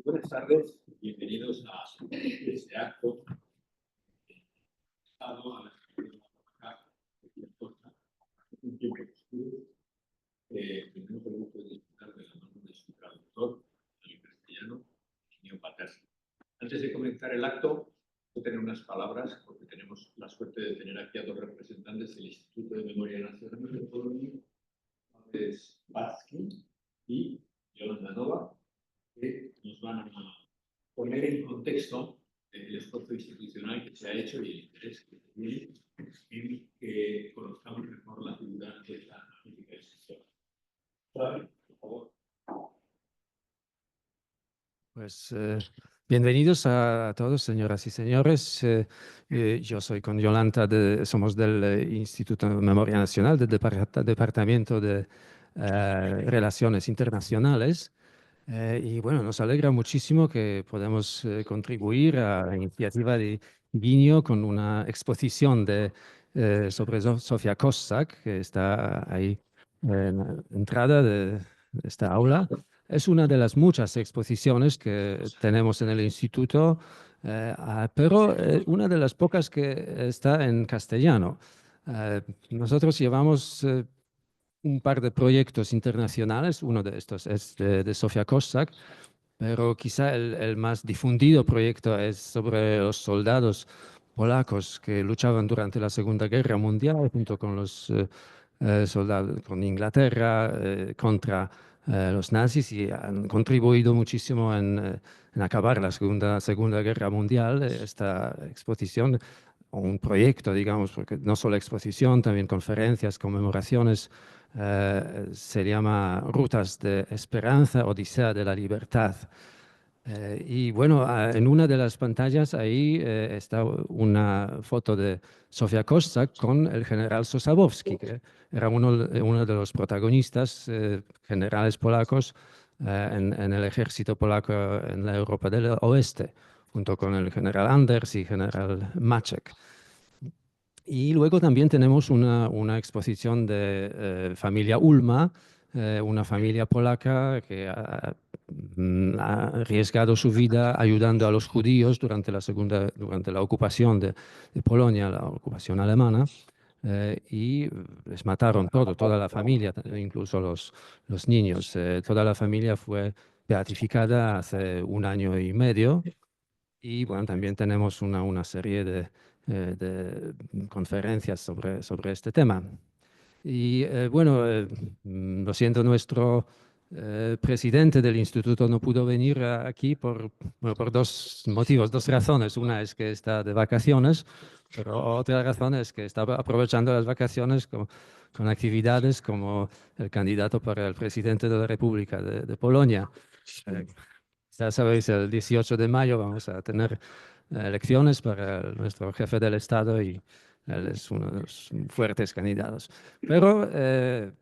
Buenas tardes, bienvenidos a este acto a la tenemos el gusto de disfrutar de la mano de su traductor en castellano, Iñigo Paterno. Antes de comenzar el acto, quiero tener unas palabras, porque tenemos la suerte de tener aquí a dos representantes del Instituto de Memoria Nacional de Polonia, Batsky y Jolanta Nowak, que nos van a poner en contexto el esfuerzo institucional que se ha hecho y el interés que tiene en que conozcamos mejor la figura de esta magnífica institución. Por favor. Pues bienvenidos a todos, señoras y señores. Yo soy con Jolanta, somos del Instituto de Memoria Nacional, del Departamento de Relaciones Internacionales. Y bueno, nos alegra muchísimo que podamos contribuir a la iniciativa de Guinio con una exposición sobre Sofia Kossak, que está ahí en la entrada de esta aula. Es una de las muchas exposiciones que tenemos en el instituto, pero una de las pocas que está en castellano. Nosotros llevamos un par de proyectos internacionales, uno de estos es de Sofia Kossak, pero quizá el más difundido proyecto es sobre los soldados polacos que luchaban durante la Segunda Guerra Mundial junto con los soldados, con Inglaterra, contra los nazis, y han contribuido muchísimo en acabar la Segunda Guerra Mundial. Esta exposición, o un proyecto, digamos, porque no solo exposición, también conferencias, conmemoraciones, se llama Rutas de Esperanza, Odisea de la Libertad. Y bueno, en una de las pantallas ahí está una foto de Sofia Kossak con el general Sosabowski, que era uno de los protagonistas generales polacos en el ejército polaco en la Europa del Oeste, junto con el general Anders y general Maczek. Y luego también tenemos una exposición de familia Ulma, una familia polaca que ha arriesgado su vida ayudando a los judíos durante la ocupación de Polonia, la ocupación alemana, y les mataron toda la familia, incluso los niños. Toda la familia fue beatificada hace 1 año y medio. Y bueno, también tenemos una serie de conferencias sobre este tema. Y bueno, lo siento, nuestro presidente del instituto no pudo venir aquí por dos motivos, dos razones. Una es que está de vacaciones, pero otra razón es que está aprovechando las vacaciones con actividades como el candidato para el presidente de la República de Polonia. Ya sabéis, el 18 de mayo vamos a tener elecciones para nuestro jefe del Estado y él es uno de los fuertes candidatos. Pero en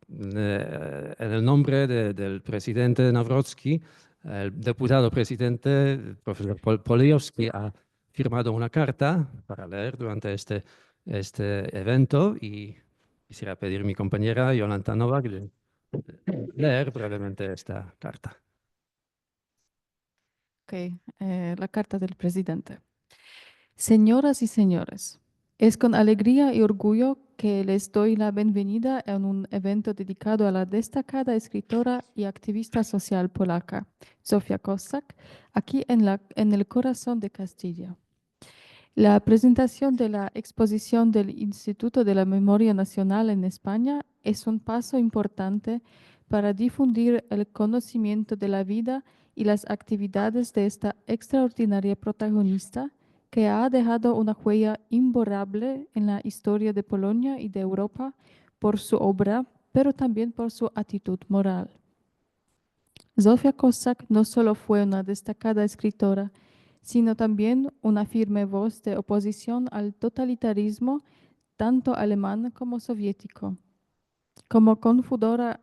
el nombre del presidente Nawrocki, el diputado presidente, el profesor Poliowski, ha firmado una carta para leer durante este evento, y quisiera pedir a mi compañera Jolanta Nowak de leer brevemente esta carta. La carta del presidente. Señoras y señores, es con alegría y orgullo que les doy la bienvenida en un evento dedicado a la destacada escritora y activista social polaca, Sofia Kossak, aquí en el corazón de Castilla. La presentación de la exposición del Instituto de la Memoria Nacional en España es un paso importante para difundir el conocimiento de la vida y las actividades de esta extraordinaria protagonista que ha dejado una huella imborrable en la historia de Polonia y de Europa por su obra, pero también por su actitud moral. Sofia Kossak no solo fue una destacada escritora, sino también una firme voz de oposición al totalitarismo, tanto alemán como soviético. Como confundadora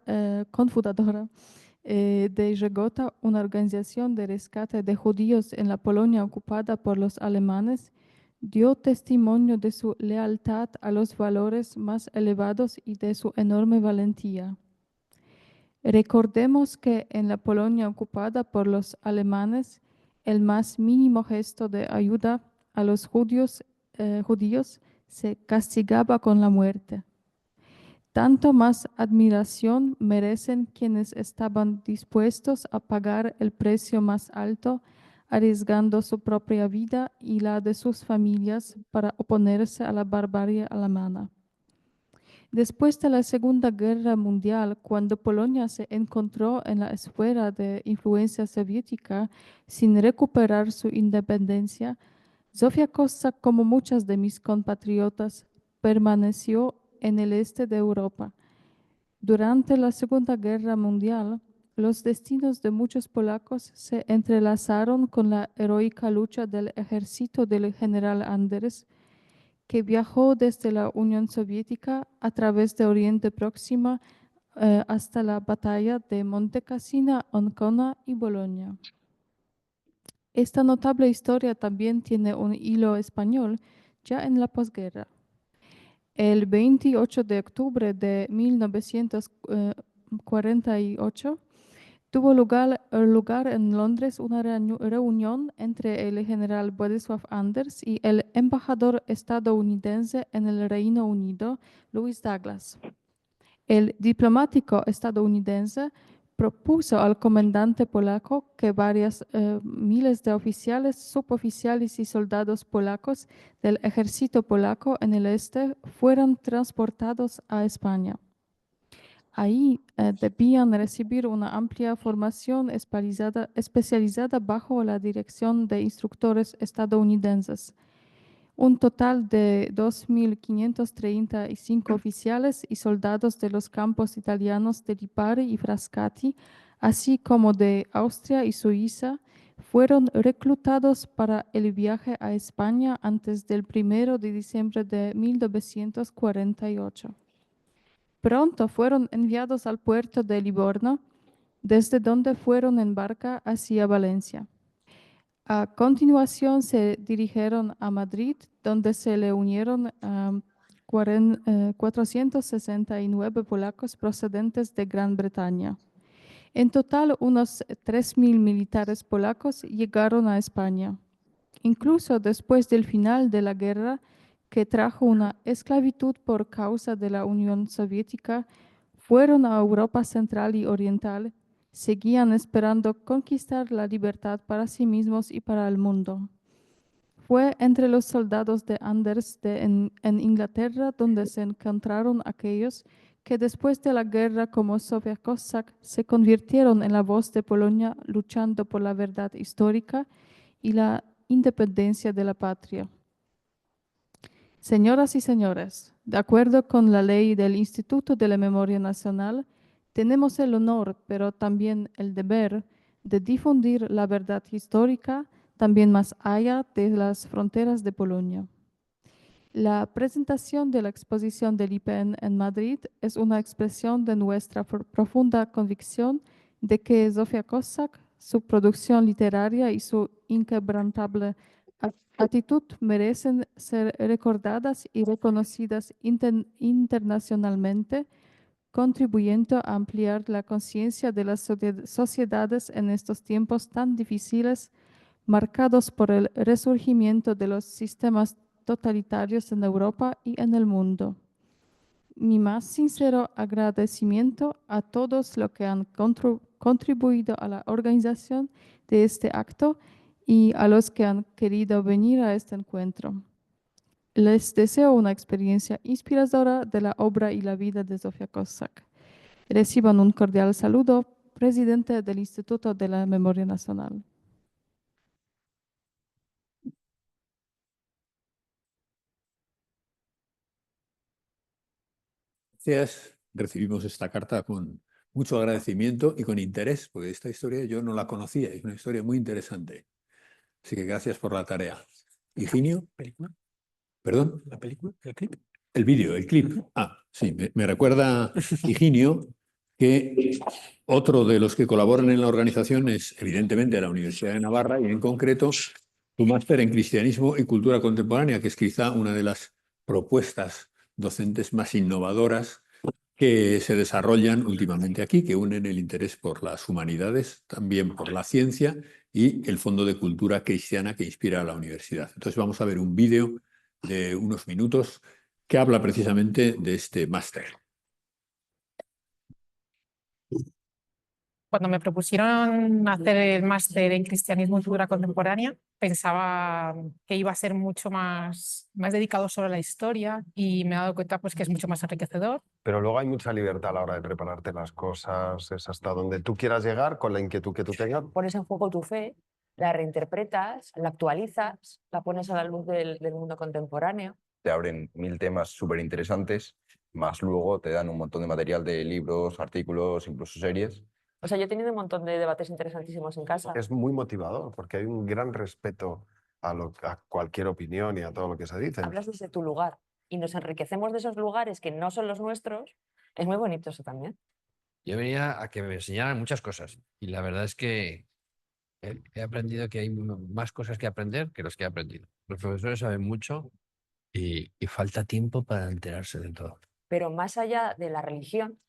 de Żegota, una organización de rescate de judíos en la Polonia ocupada por los alemanes, dio testimonio de su lealtad a los valores más elevados y de su enorme valentía. Recordemos que en la Polonia ocupada por los alemanes, el más mínimo gesto de ayuda a los judíos se castigaba con la muerte. Tanto más admiración merecen quienes estaban dispuestos a pagar el precio más alto, arriesgando su propia vida y la de sus familias para oponerse a la barbarie alemana. Después de la Segunda Guerra Mundial, cuando Polonia se encontró en la esfera de influencia soviética sin recuperar su independencia, Zofia Kossak, como muchas de mis compatriotas, permaneció en el este de Europa. Durante la Segunda Guerra Mundial, los destinos de muchos polacos se entrelazaron con la heroica lucha del ejército del general Anders, que viajó desde la Unión Soviética a través de Oriente Próximo hasta la batalla de Monte Cassino, Ancona y Bolonia. Esta notable historia también tiene un hilo español ya en la posguerra. El 28 de octubre de 1948 tuvo lugar en Londres una reunión entre el general Władysław Anders y el embajador estadounidense en el Reino Unido, Louis Douglas. El diplomático estadounidense propuso al comandante polaco que varias miles de oficiales, suboficiales y soldados polacos del ejército polaco en el este fueran transportados a España. Ahí debían recibir una amplia formación especializada bajo la dirección de instructores estadounidenses. Un total de 2.535 oficiales y soldados de los campos italianos de Lipari y Frascati, así como de Austria y Suiza, fueron reclutados para el viaje a España antes del 1 de diciembre de 1948. Pronto fueron enviados al puerto de Livorno, desde donde fueron en barca hacia Valencia. A continuación se dirigieron a Madrid, donde se le unieron 469 polacos procedentes de Gran Bretaña. En total, unos 3.000 militares polacos llegaron a España. Incluso después del final de la guerra, que trajo una esclavitud por causa de la Unión Soviética, fueron a Europa Central y Oriental, seguían esperando conquistar la libertad para sí mismos y para el mundo. Fue entre los soldados de Anders en Inglaterra donde se encontraron aquellos que después de la guerra como Zofia Kossak se convirtieron en la voz de Polonia luchando por la verdad histórica y la independencia de la patria. Señoras y señores, de acuerdo con la ley del Instituto de la Memoria Nacional, tenemos el honor, pero también el deber, de difundir la verdad histórica también más allá de las fronteras de Polonia. La presentación de la exposición del IPN en Madrid es una expresión de nuestra profunda convicción de que Zofia Kossak, su producción literaria y su inquebrantable actitud merecen ser recordadas y reconocidas internacionalmente, contribuyendo a ampliar la conciencia de las sociedades en estos tiempos tan difíciles, marcados por el resurgimiento de los sistemas totalitarios en Europa y en el mundo. Mi más sincero agradecimiento a todos los que han contribuido a la organización de este acto y a los que han querido venir a este encuentro. Les deseo una experiencia inspiradora de la obra y la vida de Zofia Kossak. Reciban un cordial saludo, presidente del Instituto de la Memoria Nacional. Gracias. Recibimos esta carta con mucho agradecimiento y con interés, porque esta historia yo no la conocía, es una historia muy interesante. Así que gracias por la tarea. Higinio, ¿película? ¿Perdón? ¿La película? ¿El clip? El vídeo, el clip. Ah, sí, me recuerda Higinio que otro de los que colaboran en la organización es evidentemente la Universidad de Navarra y en concreto su máster en Cristianismo y Cultura Contemporánea, que es quizá una de las propuestas docentes más innovadoras que se desarrollan últimamente aquí, que unen el interés por las humanidades, también por la ciencia y el Fondo de Cultura Cristiana que inspira a la universidad. Entonces vamos a ver un vídeo de unos minutos que habla precisamente de este máster. Cuando me propusieron hacer el máster en Cristianismo y Cultura Contemporánea, pensaba que iba a ser mucho más dedicado solo a la historia y me he dado cuenta pues, que es mucho más enriquecedor. Pero luego hay mucha libertad a la hora de prepararte las cosas, es hasta donde tú quieras llegar con la inquietud que tú tengas. Pones en juego tu fe, la reinterpretas, la actualizas, la pones a la luz del mundo contemporáneo. Te abren 1000 temas súper interesantes, más luego te dan un montón de material de libros, artículos, incluso series. O sea, yo he tenido un montón de debates interesantísimos en casa. Es muy motivador porque hay un gran respeto a cualquier opinión y a todo lo que se dice. Hablas desde tu lugar y nos enriquecemos de esos lugares que no son los nuestros. Es muy bonito eso también. Yo venía a que me enseñaran muchas cosas y la verdad es que he aprendido que hay más cosas que aprender que los que he aprendido. Los profesores saben mucho y falta tiempo para enterarse de todo. Pero más allá de la religión,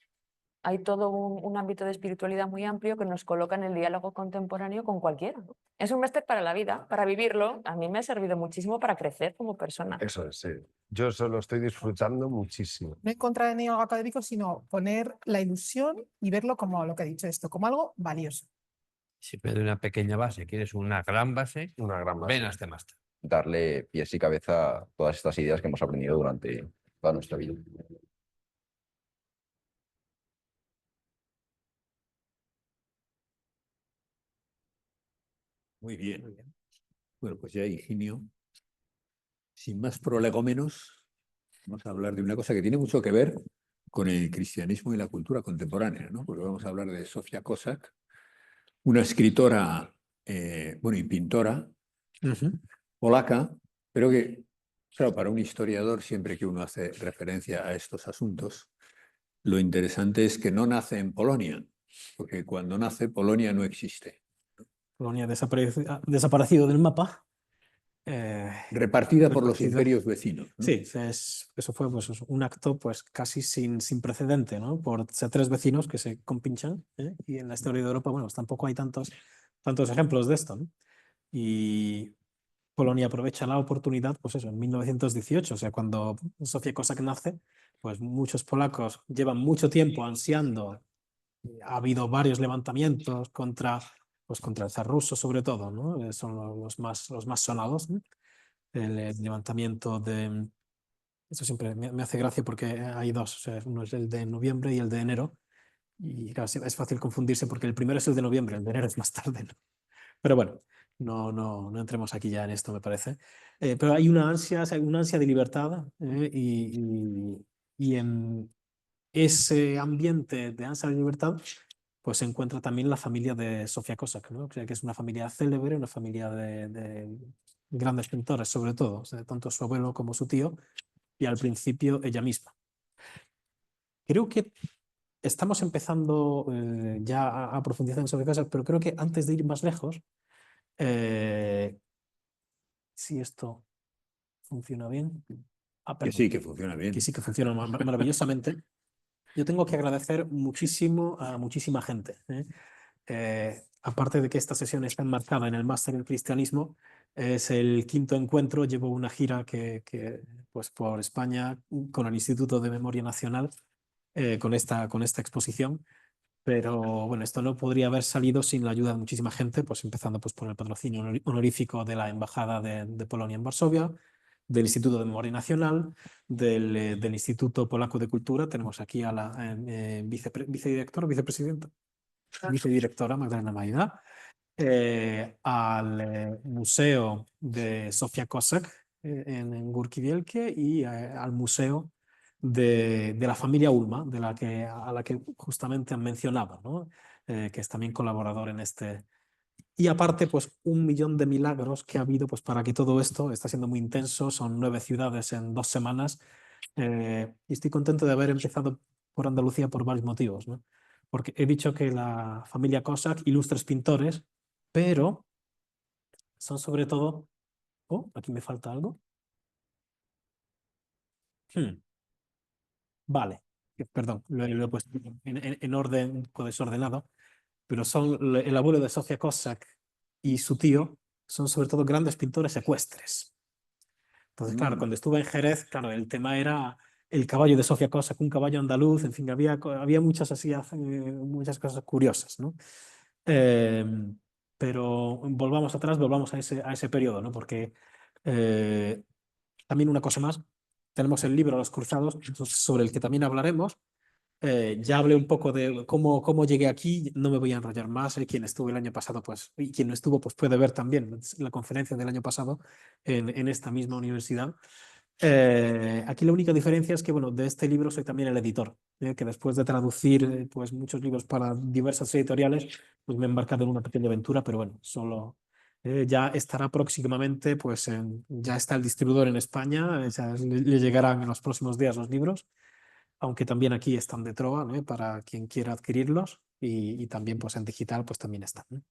hay todo un ámbito de espiritualidad muy amplio que nos coloca en el diálogo contemporáneo con cualquiera, ¿no? Es un máster para la vida, para vivirlo. A mí me ha servido muchísimo para crecer como persona. Eso es, sí. Yo eso lo estoy disfrutando muchísimo. No en contra de algo académico, sino poner la ilusión y verlo como lo que ha dicho esto, como algo valioso. Siempre de una pequeña base, quieres una gran base, Una gran base. ven a este máster. Darle pies y cabeza a todas estas ideas que hemos aprendido durante toda nuestra vida. Muy bien. Bueno, pues ya, Higinio, sin más prolegómenos, vamos a hablar de una cosa que tiene mucho que ver con el cristianismo y la cultura contemporánea, ¿no? Porque vamos a hablar de Zofia Kosak, una escritora, bueno, y pintora polaca, pero que, claro, para un historiador, siempre que uno hace referencia a estos asuntos, lo interesante es que no nace en Polonia, porque cuando nace, Polonia no existe. Polonia ha desaparecido del mapa. Repartida por los Repartida. imperios vecinos, ¿no? Sí, eso fue pues, un acto pues, casi sin precedente, ¿no? Por ser 3 vecinos que se compinchan, ¿eh? Y en la historia de Europa, bueno, pues tampoco hay tantos ejemplos de esto, ¿no? Y Polonia aprovecha la oportunidad, pues eso, en 1918, o sea, cuando Zofia Kosak nace, pues muchos polacos llevan mucho tiempo ansiando. Ha habido varios levantamientos contra el zar ruso, sobre todo, ¿no? Son los más sonados, ¿no? El levantamiento de... Eso siempre me hace gracia porque hay dos, o sea, uno es el de noviembre y el de enero, y claro, es fácil confundirse porque el primero es el de noviembre, el de enero es más tarde, ¿no? Pero bueno, no entremos aquí ya en esto, me parece. Pero hay una ansia de libertad, y en ese ambiente de ansia de libertad pues se encuentra también la familia de Zofia Kosak, ¿no? O sea, que es una familia célebre, una familia de grandes pintores, sobre todo, o sea, tanto su abuelo como su tío, y al principio ella misma. Creo que estamos empezando ya a profundizar en Zofia Kosak, pero creo que antes de ir más lejos, si esto funciona bien. Que sí, que funciona bien. Que sí, que funciona maravillosamente. Yo tengo que agradecer muchísimo a muchísima gente, ¿eh? Aparte de que esta sesión está enmarcada en el máster en cristianismo, es el 5º encuentro. Llevo una gira pues por España con el Instituto de Memoria Nacional, con esta exposición. Pero bueno, esto no podría haber salido sin la ayuda de muchísima gente, pues empezando pues, por el patrocinio honorífico de la Embajada de Polonia en Varsovia, del Instituto de Memoria Nacional, del Instituto Polaco de Cultura. Tenemos aquí a la vicedirectora Magdalena Majda, al Museo de Zofia Kosak en Górki Wielkie y al Museo de la familia Ulma, a la que justamente han mencionado, ¿no? Que es también colaborador en este. Y aparte, pues 1 millón de milagros que ha habido pues, para que todo esto está siendo muy intenso. Son 9 ciudades en 2 semanas. Y estoy contento de haber empezado por Andalucía por varios motivos, ¿no? Porque he dicho que la familia Kosak, ilustres pintores, pero son sobre todo... Oh, aquí me falta algo. Vale. perdón, lo he puesto en orden un poco desordenado, pero son el abuelo de Sofia Cossack y su tío, son sobre todo grandes pintores ecuestres. Entonces, claro, cuando estuve en Jerez, claro, el tema era el caballo de Sofia Cossack, un caballo andaluz, en fin, había muchas, así, muchas cosas curiosas, ¿no? Pero volvamos atrás, volvamos a ese periodo, ¿no? Porque también una cosa más, tenemos el libro Los Cruzados, sobre el que también hablaremos. Ya hablé un poco de cómo llegué aquí, no me voy a enrollar más. Quien estuvo el año pasado, pues, y quien no estuvo, pues puede ver también la conferencia del año pasado en esta misma universidad. Aquí la única diferencia es que, bueno, de este libro soy también el editor, que después de traducir pues, muchos libros para diversas editoriales, pues me he embarcado en una pequeña aventura, pero bueno, solo ya estará próximamente, pues ya está el distribuidor en España, ya le llegarán en los próximos días los libros, aunque también aquí están de trova, ¿no? Para quien quiera adquirirlos y también pues en digital pues también están, ¿no?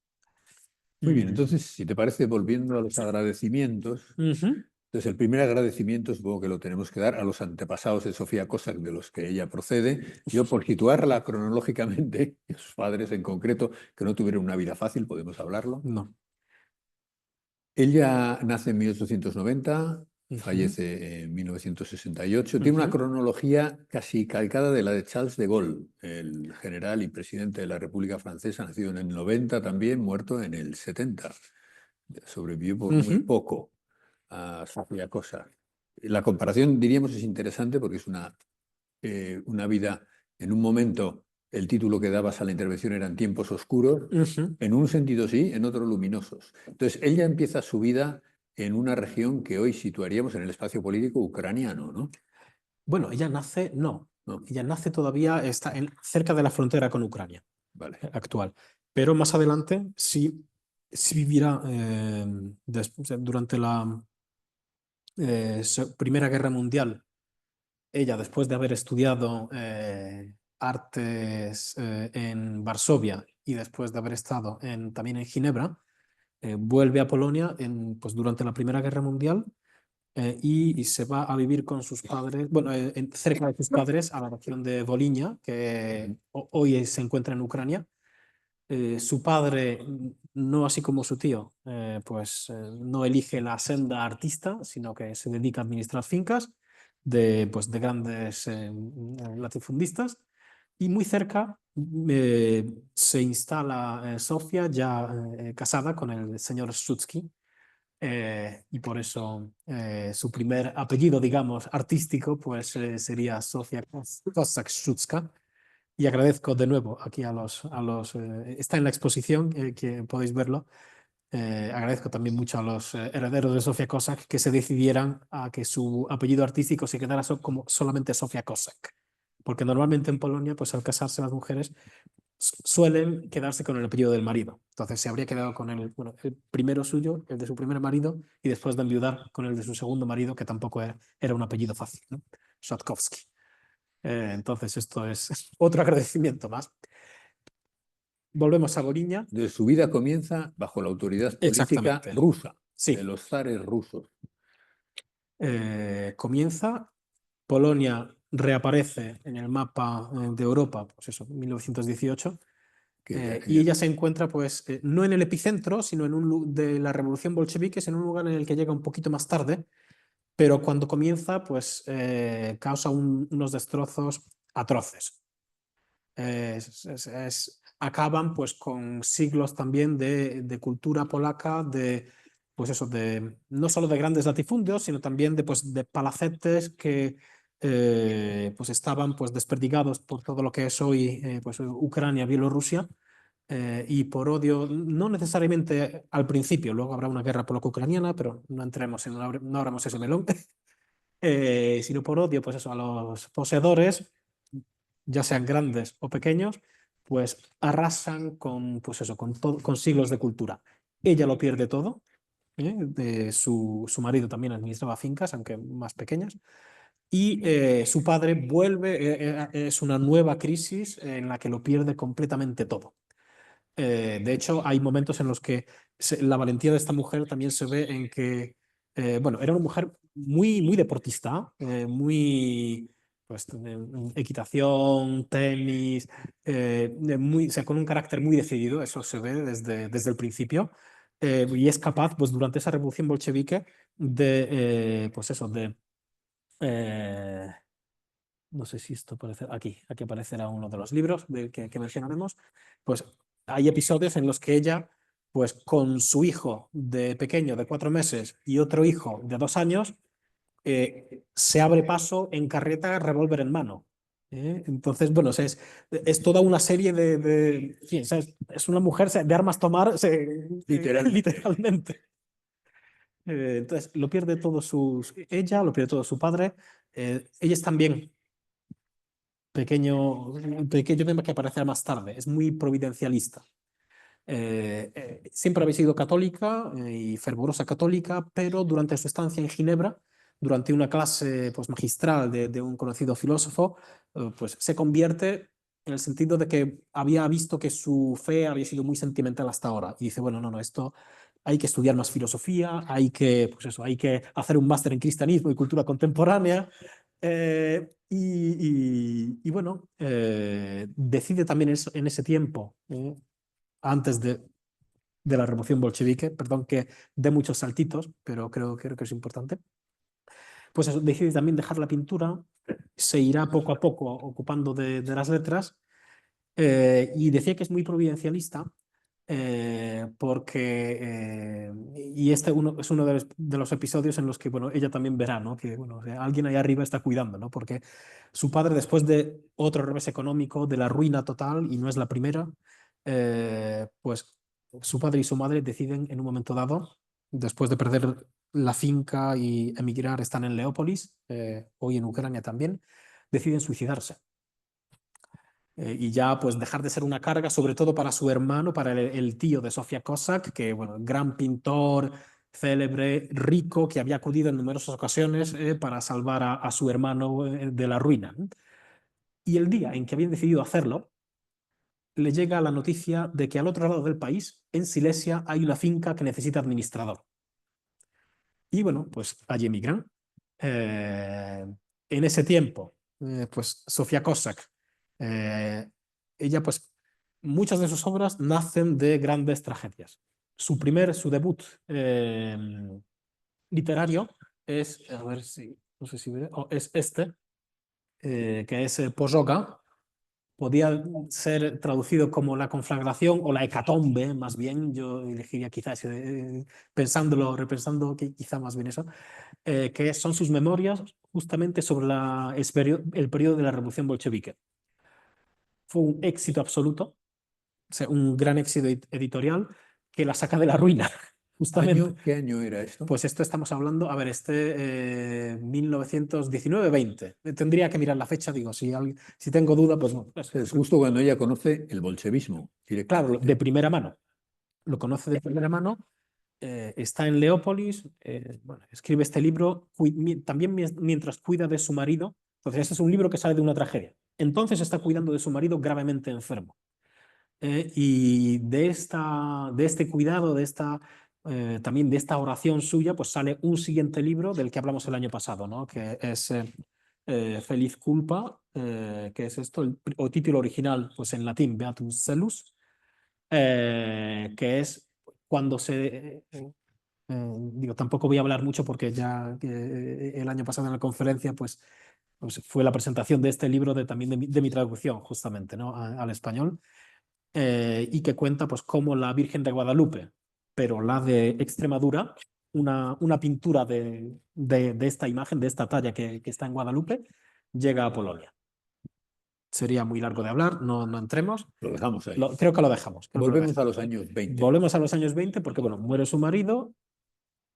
Muy bien, entonces, si te parece, volviendo a los agradecimientos, entonces el primer agradecimiento supongo que lo tenemos que dar a los antepasados de Sofía Cossack, de los que ella procede. Yo, por situarla cronológicamente, y sus padres en concreto, que no tuvieron una vida fácil, podemos hablarlo. No. Ella nace en 1890, fallece en 1968. Tiene una cronología casi calcada de la de Charles de Gaulle, el general y presidente de la República Francesa, nacido en el 90 también, muerto en el 70. Sobrevivió por muy poco a Sofía Cossack. La comparación, diríamos, es interesante porque es una vida en un momento. El título que dabas a la intervención eran tiempos oscuros, en un sentido sí, en otro luminosos. Entonces, ella empieza su vida en una región que hoy situaríamos en el espacio político ucraniano, ¿no? Bueno, ella nace, no. Ella nace todavía, está cerca de la frontera con Ucrania, vale, actual. Pero más adelante sí vivirá durante la Primera Guerra Mundial. Ella, después de haber estudiado artes en Varsovia y después de haber estado también en Ginebra, vuelve a Polonia pues, durante la Primera Guerra Mundial y se va a vivir con sus padres, bueno, cerca de sus padres, a la región de Volinia, que hoy se encuentra en Ucrania. Su padre, no así como su tío, pues no elige la senda artista, sino que se dedica a administrar fincas de grandes latifundistas. Y muy cerca se instala Sofía, ya casada con el señor Szutzki, y por eso su primer apellido, digamos, artístico, pues sería Sofia Kossack-Szczucka. Y agradezco de nuevo aquí está en la exposición, que podéis verlo. Agradezco también mucho a los herederos de Sofia Cossack que se decidieran a que su apellido artístico se quedara como solamente Sofia Cossack. Porque normalmente en Polonia, pues al casarse las mujeres suelen quedarse con el apellido del marido. Entonces se habría quedado con el primero suyo, el de su primer marido, y después de enviudar con el de su segundo marido, que tampoco era un apellido fácil, ¿no? Szatkowski. Entonces esto es otro agradecimiento más. Volvemos a Volinia. De su vida comienza bajo la autoridad política rusa, de los zares rusos. Comienza, Polonia reaparece en el mapa de Europa, pues eso, 1918, y ella se encuentra, pues, no en el epicentro, sino de la revolución bolchevique, en un lugar en el que llega un poquito más tarde, pero cuando comienza, pues, causa unos destrozos atroces. Acaban pues con siglos también de cultura polaca, pues eso, no solo de grandes latifundios, sino también de palacetes que pues estaban pues desperdigados por todo lo que es hoy pues Ucrania, Bielorrusia, y por odio, no necesariamente al principio, luego habrá una guerra polaco-ucraniana, pero no entremos no abramos ese melón, sino por odio pues eso, a los poseedores, ya sean grandes o pequeños, pues arrasan con, pues eso, con siglos de cultura. Ella lo pierde todo, su marido también administraba fincas, aunque más pequeñas, y su padre vuelve, es una nueva crisis en la que lo pierde completamente todo. De hecho, hay momentos en los que la valentía de esta mujer también se ve en que, bueno, era una mujer muy, muy deportista, muy pues equitación, tenis, o sea, con un carácter muy decidido, eso se ve desde el principio, y es capaz, pues durante esa revolución bolchevique, pues eso, no sé si esto aparece aquí aparecerá uno de los libros que mencionaremos, pues hay episodios en los que ella, pues con su hijo de pequeño de 4 meses y otro hijo de 2 años, se abre paso en carreta, revólver en mano. Entonces, bueno, es toda una serie sí, es una mujer de armas tomar literalmente. Entonces, lo pierde todo ella, lo pierde todo su padre. Ella es también un pequeño tema que aparecerá más tarde, es muy providencialista. Siempre había sido católica y fervorosa católica, pero durante su estancia en Ginebra, durante una clase pues, magistral de un conocido filósofo, pues se convierte en el sentido de que había visto que su fe había sido muy sentimental hasta ahora. Y dice, bueno, no, esto hay que estudiar más filosofía, hay que hacer un máster en cristianismo y cultura contemporánea. Bueno, decide también en ese tiempo, antes de la revolución bolchevique, perdón que dé muchos saltitos, pero creo que es importante, pues eso, decide también dejar la pintura, se irá poco a poco ocupando de las letras, y decía que es muy providencialista, porque, y este es uno de los episodios en los que, bueno, ella también verá, ¿no? Que, bueno, o sea, alguien ahí arriba está cuidando, ¿no? Porque su padre, después de otro revés económico, de la ruina total, y no es la primera, pues su padre y su madre deciden en un momento dado, después de perder la finca y emigrar, están en Leópolis, hoy en Ucrania también, deciden suicidarse. Y ya pues dejar de ser una carga, sobre todo para su hermano, para el tío de Sofía Cossack, que bueno, gran pintor, célebre, rico, que había acudido en numerosas ocasiones para salvar a su hermano de la ruina. Y el día en que habían decidido hacerlo, le llega la noticia de que al otro lado del país, en Silesia, hay una finca que necesita administrador. Y bueno, pues allí emigran. En ese tiempo, pues Sofía Cossack, ella pues muchas de sus obras nacen de grandes tragedias. Su debut literario es, a ver si, no sé si es este, que es Pożoga. Podía ser traducido como la conflagración o la hecatombe, más bien. Yo elegiría quizás, repensando quizá más bien eso, que son sus memorias justamente sobre el periodo de la Revolución Bolchevique. Fue un éxito absoluto, o sea, un gran éxito editorial que la saca de la ruina, justamente. ¿Qué año era esto? Pues esto estamos hablando, a ver, 1919-20. Tendría que mirar la fecha, digo, si tengo duda, pues no. Es justo cuando ella conoce el bolchevismo. Claro, de primera mano. Lo conoce de primera mano, está en Leópolis, bueno, escribe este libro también mientras cuida de su marido. Entonces, este es un libro que sale de una tragedia. Entonces está cuidando de su marido gravemente enfermo. Y de este cuidado, también de esta oración suya, pues sale un siguiente libro del que hablamos el año pasado, ¿no? Que es Feliz Culpa, que es esto, el título original, pues en latín, Beatum Celus, que es cuando digo, tampoco voy a hablar mucho porque ya el año pasado en la conferencia pues fue la presentación de este libro también de mi traducción justamente, ¿no? al español, y que cuenta pues cómo la Virgen de Guadalupe, pero la de Extremadura, una pintura de esta imagen, de esta talla que está en Guadalupe, llega a Polonia. Sería muy largo de hablar, no entremos. Lo dejamos ahí. Creo que lo dejamos. Volvemos a los años 20. Volvemos a los años 20 porque, bueno, muere su marido,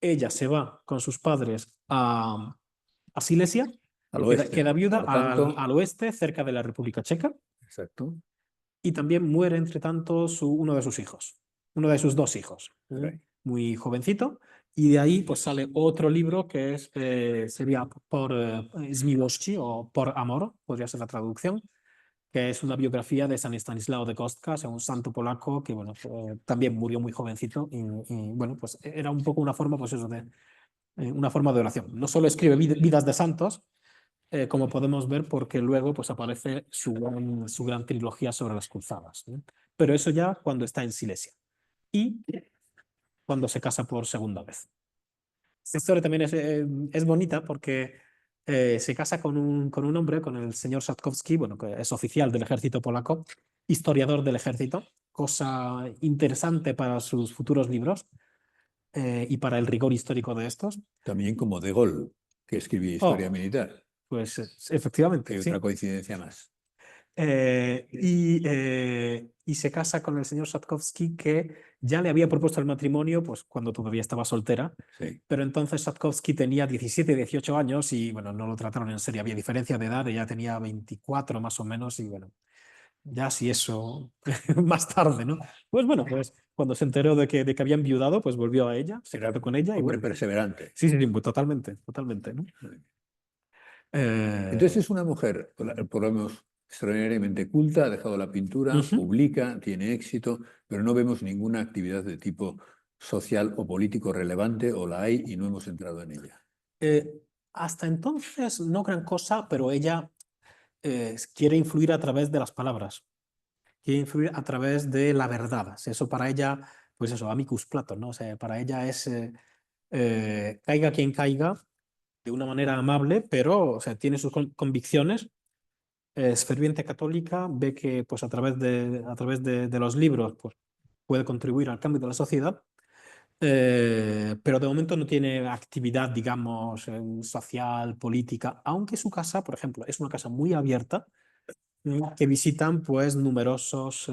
ella se va con sus padres a Silesia, Al oeste. queda viuda tanto, al oeste, cerca de la República Checa. Exacto. Y también muere, entre tanto, uno de sus hijos, uno de sus 2 hijos, muy jovencito. Y de ahí pues sale otro libro que sería por Zmiłości o Por Amor, podría ser la traducción, que es una biografía de San Estanislao de Kostka, un santo polaco que bueno, también murió muy jovencito y bueno, pues era un poco una forma, pues eso, una forma de oración. No solo escribe vidas de santos, como podemos ver, porque luego pues, aparece su gran trilogía sobre las cruzadas, ¿no? Pero eso ya cuando está en Silesia y cuando se casa por segunda vez. Esta historia también es bonita porque se casa con un hombre, con el señor Satkowski, bueno, que es oficial del ejército polaco, historiador del ejército, cosa interesante para sus futuros libros y para el rigor histórico de estos. También como De Gaulle, que escribía historia militar. Pues efectivamente. Hay Sí. otra coincidencia más. Y se casa con el señor Satkowski, que ya le había propuesto el matrimonio pues, cuando todavía estaba soltera, Sí. pero entonces Satkowski tenía 17, 18 años y bueno, no lo trataron en serio, había diferencia de edad, ella tenía 24 más o menos y bueno, ya si eso más tarde, ¿no? Pues bueno, pues cuando se enteró de que había enviudado, pues volvió a ella, se casó con ella y Hombre bueno, perseverante. sí, pues, totalmente, ¿no? Entonces es una mujer, por lo menos, extraordinariamente culta, ha dejado la pintura, publica, tiene éxito, pero no vemos ninguna actividad de tipo social o político relevante, o la hay y no hemos entrado en ella. Hasta entonces no gran cosa, pero ella quiere influir a través de las palabras, quiere influir a través de la verdad. Eso para ella, pues eso, amicus Platon, ¿no? O sea, para ella es caiga quien caiga, de una manera amable, pero o sea, tiene sus convicciones, es ferviente católica, ve que pues, a través de los libros pues, puede contribuir al cambio de la sociedad, pero de momento no tiene actividad, digamos, social, política, aunque su casa, por ejemplo, es una casa muy abierta que visitan pues numerosos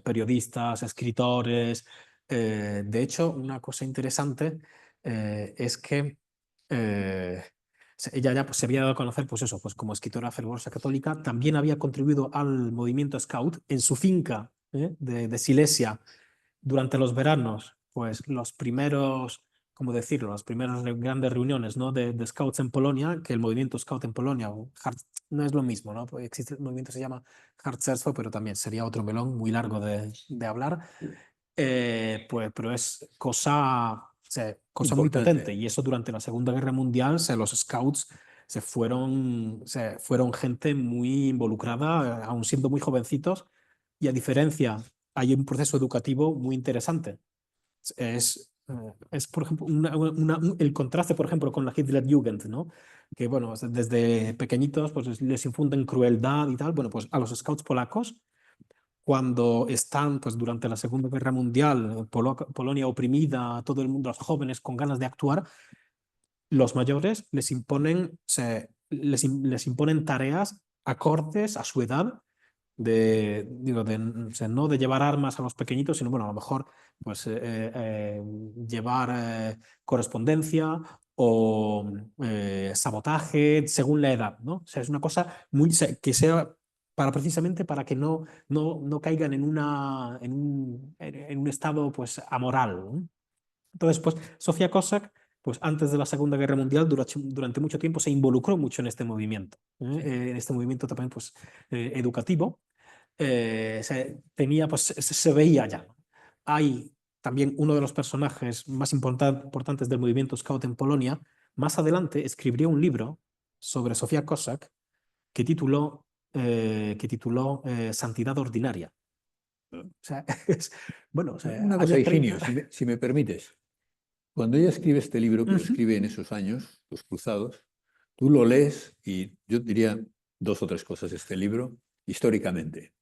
periodistas, escritores. De hecho, una cosa interesante es que ella ya pues, se había dado a conocer pues eso, pues como escritora fervorosa católica, también había contribuido al movimiento Scout en su finca de Silesia durante los veranos, pues los primeros, ¿cómo decirlo? Las primeras grandes reuniones, ¿no? de Scouts en Polonia, que el movimiento Scout en Polonia no es lo mismo, ¿no? Pues existe el movimiento que se llama Harcerstwo, pero también sería otro melón muy largo de hablar. Pero es cosa muy potente, y eso durante la Segunda Guerra Mundial, los Scouts fueron gente muy involucrada, aún siendo muy jovencitos, y a diferencia, hay un proceso educativo muy interesante. Es por ejemplo, el contraste, por ejemplo, con la Hitlerjugend, ¿no? Que, bueno, desde pequeñitos pues, les infunden crueldad y tal. Bueno, pues a los scouts polacos, cuando están pues, durante la Segunda Guerra Mundial, Polonia oprimida, todo el mundo, los jóvenes con ganas de actuar, los mayores les imponen tareas acordes a su edad, no de llevar armas a los pequeñitos, sino bueno, a lo mejor pues, llevar correspondencia o sabotaje según la edad, ¿no? O sea, es una cosa que sea precisamente para que no caigan en un estado pues, amoral, ¿no? Entonces, pues, Sofía Cossack, pues antes de la Segunda Guerra Mundial, durante mucho tiempo se involucró mucho en este movimiento, en este movimiento también pues, educativo. Se veía ya. Hay también uno de los personajes más importantes del movimiento Scout en Polonia. Más adelante escribiría un libro sobre Sofía Cossack que tituló Santidad Ordinaria. O sea, bueno, o sea, una cosa, Higinio, si me permites. Cuando ella escribe este libro, que lo escribe en esos años, Los Cruzados, tú lo lees y yo diría 2 o 3 cosas de este libro históricamente.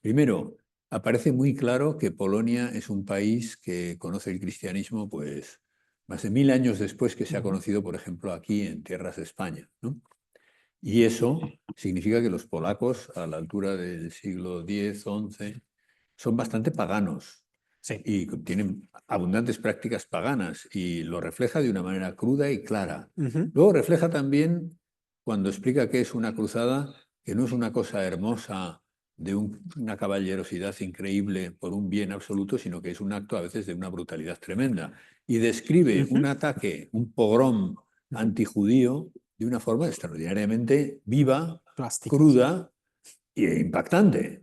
Primero, aparece muy claro que Polonia es un país que conoce el cristianismo pues más de 1000 años después que se ha conocido, por ejemplo, aquí en tierras de España, ¿no? Y eso significa que los polacos, a la altura del siglo X, XI, son bastante paganos. Sí. Y tienen abundantes prácticas paganas y lo refleja de una manera cruda y clara. Luego refleja también, cuando explica qué es una cruzada, que no es una cosa hermosa de una caballerosidad increíble por un bien absoluto, sino que es un acto a veces de una brutalidad tremenda. Y describe un ataque, un pogrom antijudío de una forma extraordinariamente viva, plástica, cruda e impactante.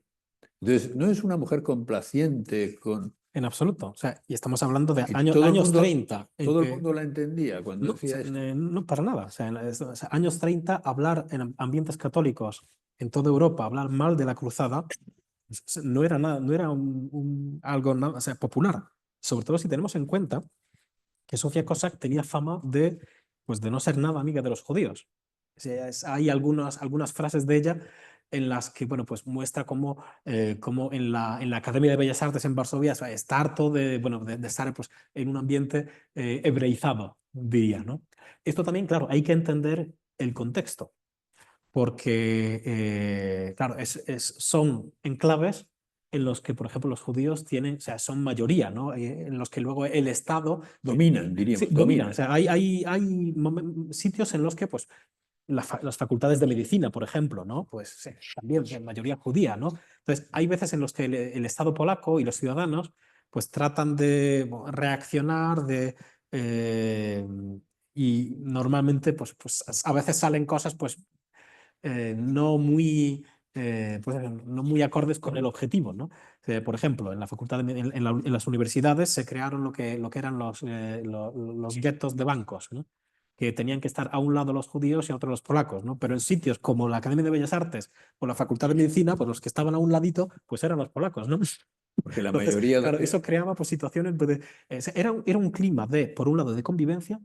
Entonces, no es una mujer complaciente con en absoluto. O sea, y estamos hablando de Y años, todo el años mundo- 30. en Todo el que- mundo la entendía cuando No, decía esto. no, para nada. O sea, o sea, años 30, hablar en ambientes católicos en toda Europa, hablar mal de la cruzada, no era nada, no era algo nada, o sea, popular. Sobre todo si tenemos en cuenta que Sofía Cossack tenía fama de, pues, de no ser nada amiga de los judíos. O sea, hay algunas frases de ella en las que, bueno, pues muestra cómo, cómo en la Academia de Bellas Artes en Varsovia, o sea, está harto de, bueno, de estar, pues, en un ambiente hebreizado, diría, ¿no? Esto también, claro, hay que entender el contexto, porque, claro, son enclaves en los que, por ejemplo, los judíos tienen, o sea, son mayoría, ¿no? En los que luego el Estado Dominan, diríamos. sí, dominan. O sea, hay sitios en los que, pues, las facultades de medicina, por ejemplo, ¿no? Pues sí, también de mayoría judía, ¿no? Entonces, hay veces en los que el Estado polaco y los ciudadanos, pues, tratan de reaccionar, y normalmente, pues a veces salen cosas, pues, no muy, pues, no muy acordes con el objetivo, ¿no? Por ejemplo, en la facultad en las universidades se crearon lo que eran los guetos de bancos, ¿no? Que tenían que estar a un lado los judíos y a otro los polacos, ¿no? Pero en sitios como la Academia de Bellas Artes o la Facultad de Medicina, pues los que estaban a un ladito, pues eran los polacos, ¿no? Porque la Entonces, mayoría... claro, eso creaba, pues, situaciones, pues, era un clima de, por un lado, de convivencia,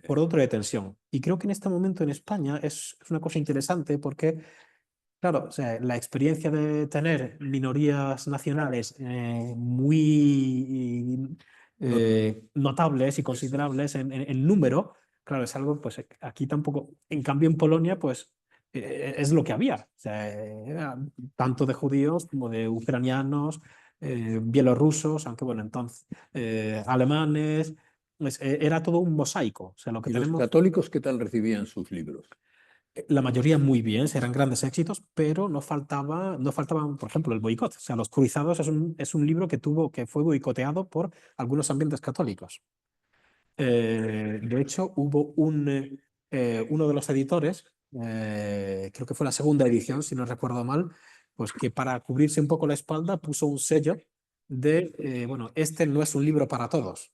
por otro, de tensión. Y creo que en este momento en España es una cosa interesante porque, claro, o sea, la experiencia de tener minorías nacionales muy notables y considerables en número, claro, es algo, pues aquí tampoco, en cambio en Polonia, pues es lo que había, o sea, era tanto de judíos como de ucranianos, bielorrusos, aunque bueno, entonces, alemanes, pues, era todo un mosaico, o sea, lo que ¿Y los tenemos... católicos qué tal recibían sus libros? La mayoría muy bien, eran grandes éxitos, pero no faltaban, por ejemplo, el boicot. O sea, Los Cruzados es un libro que fue boicoteado por algunos ambientes católicos. De hecho, hubo uno de los editores, creo que fue la segunda edición, si no recuerdo mal, pues que para cubrirse un poco la espalda puso un sello de, bueno, este no es un libro para todos.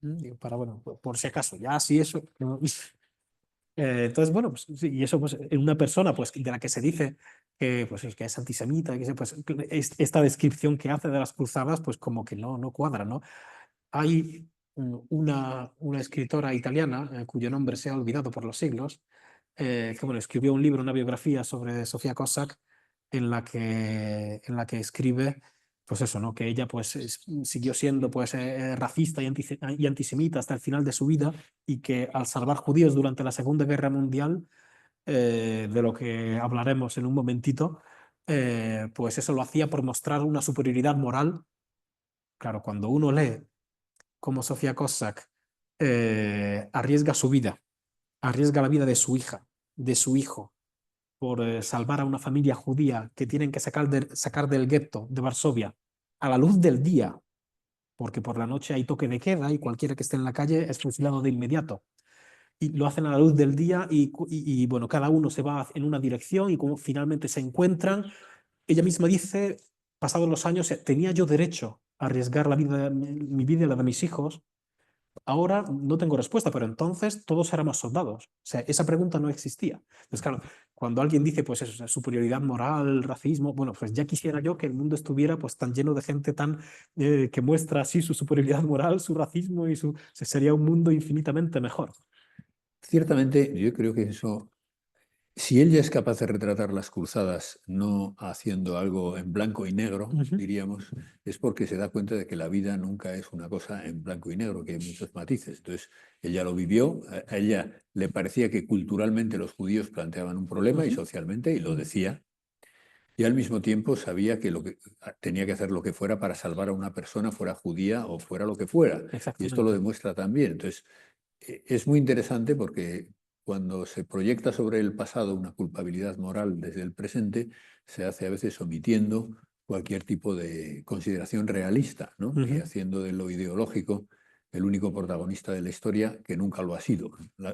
Digo, para, bueno, por si acaso, ya así eso... no. Entonces, bueno, pues, sí, y eso, pues, en una persona, pues, de la que se dice que, pues, que es antisemita, pues, esta descripción que hace de las cruzadas, pues como que no cuadra, ¿no? Hay una escritora italiana, cuyo nombre se ha olvidado por los siglos, que, bueno, escribió un libro, una biografía sobre Sofía Cossack, en la que escribe, pues eso, ¿no? Que ella, pues, siguió siendo, pues, racista y antisemita hasta el final de su vida, y que al salvar judíos durante la Segunda Guerra Mundial, de lo que hablaremos en un momentito, pues eso lo hacía por mostrar una superioridad moral. Claro, cuando uno lee cómo Sofía Cossack arriesga su vida, arriesga la vida de su hija, de su hijo, por salvar a una familia judía que tienen que sacar del gueto de Varsovia a la luz del día, porque por la noche hay toque de queda y cualquiera que esté en la calle es fusilado de inmediato. Y lo hacen a la luz del día bueno, cada uno se va en una dirección y como finalmente se encuentran. Ella misma dice, pasados los años, tenía yo derecho a arriesgar mi vida y la de mis hijos. Ahora no tengo respuesta, pero entonces todos éramos soldados. O sea, esa pregunta no existía. Entonces, claro, cuando alguien dice, pues eso, superioridad moral, racismo, bueno, pues ya quisiera yo que el mundo estuviera, pues, tan lleno de gente que muestra así su superioridad moral, su racismo sería un mundo infinitamente mejor. Ciertamente, yo creo que eso, si él ya es capaz de retratar las cruzadas no haciendo algo en blanco y negro, diríamos, es porque se da cuenta de que la vida nunca es una cosa en blanco y negro, que hay muchos matices. Entonces, ella lo vivió, a ella le parecía que culturalmente los judíos planteaban un problema y socialmente, y lo decía, y al mismo tiempo sabía que tenía que hacer lo que fuera para salvar a una persona, fuera judía o fuera lo que fuera. Y esto lo demuestra también. Entonces, es muy interesante porque cuando se proyecta sobre el pasado una culpabilidad moral desde el presente, se hace a veces omitiendo cualquier tipo de consideración realista, ¿no? Y haciendo de lo ideológico el único protagonista de la historia, que nunca lo ha sido.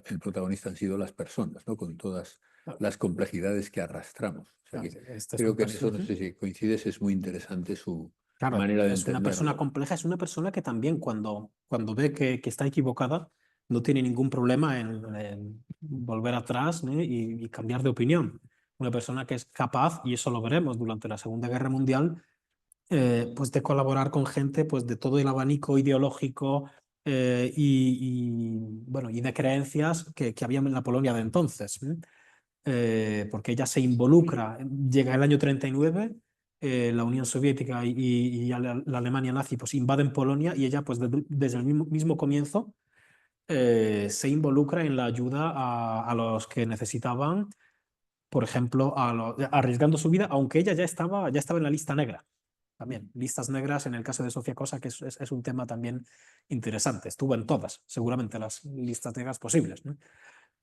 El protagonista han sido las personas, ¿no? Con todas las complejidades que arrastramos. O sea que creo que en eso, no sé si coincides, es muy interesante su Claro, manera de es una persona entenderlo. compleja, es una persona que también cuando ve que está equivocada, no tiene ningún problema en volver atrás, ¿no? y cambiar de opinión. Una persona que es capaz, y eso lo veremos durante la Segunda Guerra Mundial, pues de colaborar con gente pues de todo el abanico ideológico bueno, y de creencias que había en la Polonia de entonces. Porque ella se involucra, llega el año 39, la Unión Soviética y la Alemania nazi pues invaden Polonia y ella pues desde el mismo comienzo se involucra en la ayuda a los que necesitaban, por ejemplo, arriesgando su vida, aunque ella ya estaba en la lista negra. También, listas negras en el caso de Sofía Cosa, que es un tema también interesante. Estuvo en todas, seguramente, las listas negras posibles, ¿no?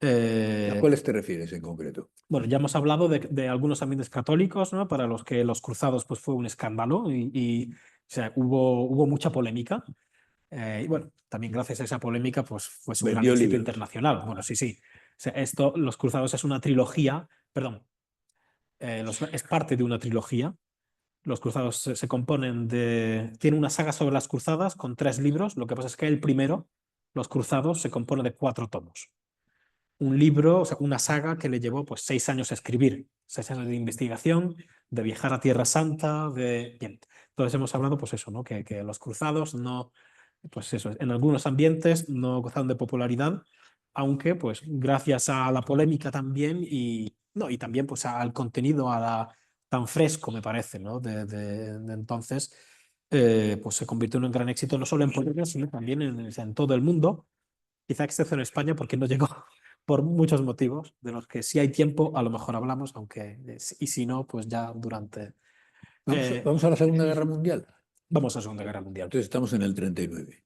¿A cuáles te refieres en concreto? Bueno, ya hemos hablado de algunos ambientes católicos, ¿no? Para los que los cruzados pues, fue un escándalo y o sea, hubo mucha polémica. Y bueno, también gracias a esa polémica pues, fue un gran Vendió éxito libros. internacional. Bueno, sí, sí. O sea, Los Cruzados es una trilogía, perdón, es parte de una trilogía. Los Cruzados se componen tiene una saga sobre las cruzadas con 3 libros. Lo que pasa es que el primero, Los Cruzados, se compone de 4 tomos. Un libro, o sea, una saga que le llevó pues 6 años a escribir, 6 años de investigación, de viajar a Tierra Santa, Bien, entonces hemos hablado pues eso, ¿no? Que los cruzados no, pues eso, en algunos ambientes no gozaron de popularidad, aunque pues gracias a la polémica también y también pues al contenido, tan fresco me parece, ¿no? de entonces, pues se convirtió en un gran éxito no solo en Polonia, sino también en todo el mundo, quizá excepto en España porque no llegó por muchos motivos, de los que si hay tiempo a lo mejor hablamos, y si no, pues ya durante... Vamos a la Segunda Guerra Mundial. Vamos a la Segunda Guerra Mundial. Entonces estamos en el 39.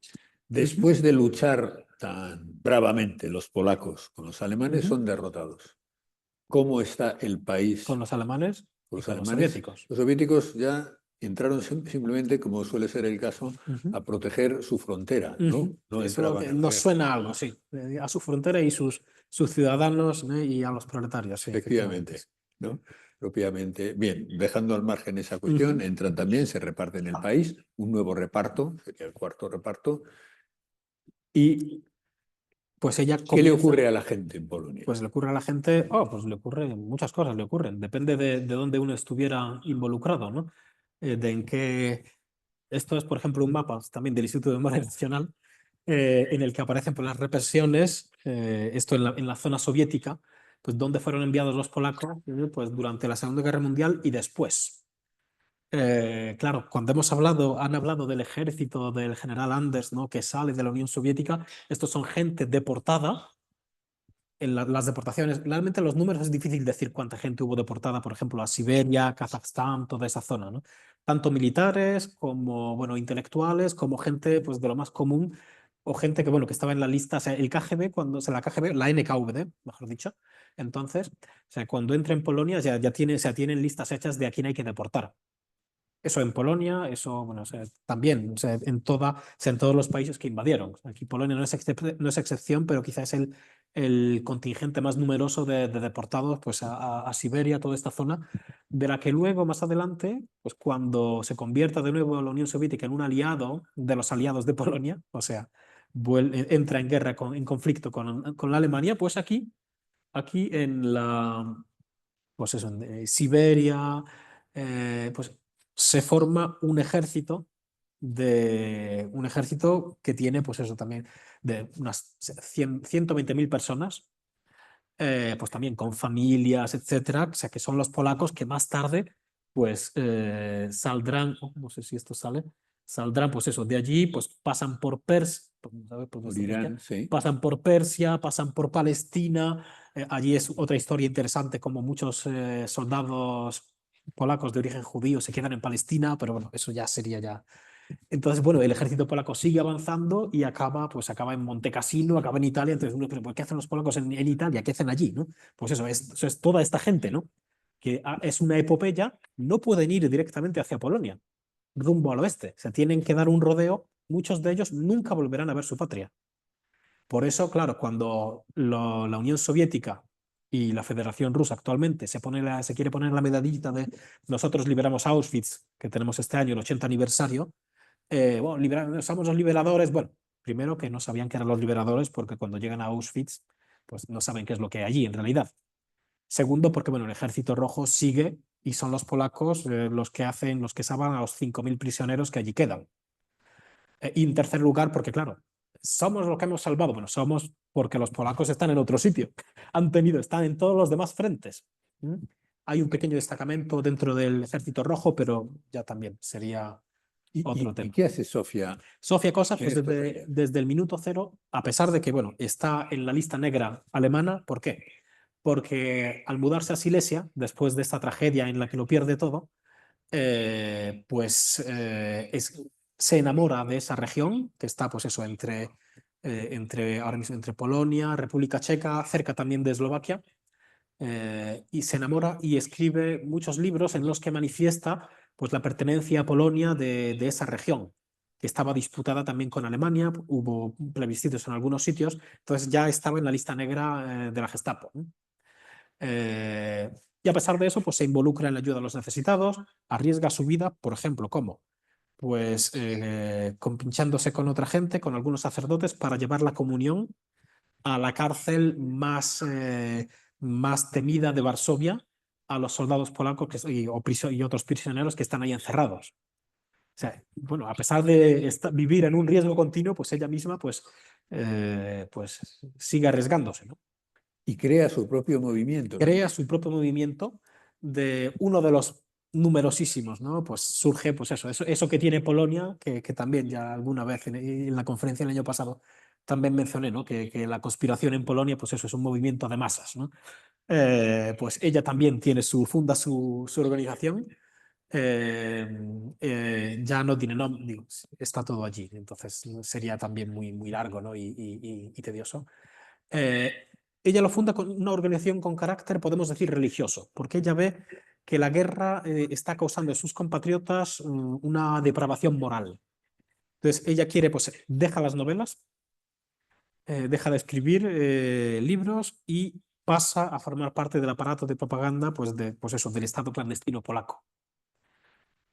Después de luchar tan bravamente los polacos con los alemanes, son derrotados. ¿Cómo está el país? Con los alemanes Con y los con los alemanes. soviéticos. Los soviéticos ya entraron simplemente, como suele ser el caso, a proteger su frontera, ¿no? No Eso entraban en nos guerra. suena algo, sí. A su frontera y sus ciudadanos, ¿no? Y a los proletarios, sí. Efectivamente, ¿no? Propiamente. Bien, dejando al margen esa cuestión, entran también, se reparten el país, un nuevo reparto, sería el cuarto reparto. Y pues ella ¿Qué le ocurre a la gente en Polonia? Pues le ocurre a la gente, pues le ocurren muchas cosas, le ocurren. Depende de dónde uno estuviera involucrado, ¿no? En qué... Esto es, por ejemplo, un mapa también del Instituto de Memoria Nacional, en el que aparecen pues, las represiones, esto en la zona soviética, pues dónde fueron enviados los polacos, pues durante la Segunda Guerra Mundial y después. Claro, cuando han hablado del ejército del general Anders, ¿no? Que sale de la Unión Soviética, estos son gente deportada. En las deportaciones, realmente los números es difícil decir cuánta gente hubo deportada, por ejemplo, a Siberia, Kazajstán, toda esa zona, ¿no? Tanto militares como, bueno, intelectuales, como gente pues, de lo más común, o gente que, bueno, que estaba en la lista, o sea, el KGB, la KGB, la NKVD, mejor dicho, entonces, o sea, cuando entra en Polonia ya tienen listas hechas de a quién hay que deportar. Eso en Polonia, eso, bueno, o sea, también, o sea, en todos los países que invadieron. Aquí Polonia no es excepción, pero quizás es el contingente más numeroso de deportados pues, a Siberia, toda esta zona, de la que luego, más adelante, pues cuando se convierta de nuevo la Unión Soviética en un aliado de los aliados de Polonia, o sea, entra en guerra, en conflicto con la Alemania, pues aquí en pues eso, en Siberia, pues se forma un ejército que tiene, pues eso también, de unas 120.000 personas, pues también con familias, etcétera, o sea, que son los polacos que más tarde, pues saldrán, no sé si esto saldrán, pues eso, de allí, pues pasan por Persia, Irán, sí. pasan por Persia, pasan por Palestina. Allí es otra historia interesante, como muchos soldados polacos de origen judío se quedan en Palestina, pero bueno, eso ya sería ya. Entonces, bueno, el ejército polaco sigue avanzando y acaba en Monte Cassino, acaba en Italia. Entonces, uno, pero ¿qué hacen los polacos en Italia? ¿Qué hacen allí? ¿No? Pues eso es toda esta gente, ¿no? Que es una epopeya, no pueden ir directamente hacia Polonia, rumbo al oeste. Se tienen que dar un rodeo. Muchos de ellos nunca volverán a ver su patria. Por eso, claro, cuando la Unión Soviética y la Federación Rusa actualmente se quiere poner la medallita de nosotros liberamos Auschwitz, que tenemos este año el 80 aniversario, bueno, somos los liberadores. Bueno, primero que no sabían que eran los liberadores porque cuando llegan a Auschwitz pues no saben qué es lo que hay allí en realidad. Segundo, porque bueno, el Ejército Rojo sigue y son los polacos los que salvan a los 5.000 prisioneros que allí quedan. Y en tercer lugar, porque claro, somos lo que hemos salvado. Bueno, somos porque los polacos están en otro sitio. Están en todos los demás frentes. Hay un pequeño destacamento dentro del Ejército Rojo, pero ya también sería otro tema. ¿Y qué hace Sofía? Sofía Cosa, pues estos días? desde el minuto cero, a pesar de que bueno, está en la lista negra alemana, ¿por qué? Porque al mudarse a Silesia, después de esta tragedia en la que lo pierde todo, se enamora de esa región que está pues eso ahora mismo entre Polonia, República Checa, cerca también de Eslovaquia, y se enamora y escribe muchos libros en los que manifiesta pues la pertenencia a Polonia de esa región, que estaba disputada también con Alemania. Hubo plebiscitos en algunos sitios, entonces ya estaba en la lista negra de la Gestapo. Y a pesar de eso, pues se involucra en la ayuda a los necesitados, arriesga su vida, por ejemplo, ¿cómo? Pues compinchándose con otra gente, con algunos sacerdotes, para llevar la comunión a la cárcel más temida de Varsovia, a los soldados polacos y otros prisioneros que están ahí encerrados. O sea, bueno, a pesar de vivir en un riesgo continuo, pues ella misma pues sigue arriesgándose, ¿no? Y crea su propio movimiento. Crea su propio movimiento de uno de los numerosísimos, ¿no? Pues surge pues eso que tiene Polonia, que también ya alguna vez en la conferencia el año pasado también mencioné, ¿no? Que la conspiración en Polonia, pues eso es un movimiento de masas, ¿no? Pues ella también funda su organización. Ya no tiene nombre, está todo allí, entonces sería también muy largo, ¿no? y tedioso. Ella lo funda con una organización con carácter, podemos decir, religioso, porque ella ve que la guerra está causando en sus compatriotas una depravación moral. Entonces ella quiere, pues deja las novelas, deja de escribir libros y pasa a formar parte del aparato de propaganda del Estado clandestino polaco.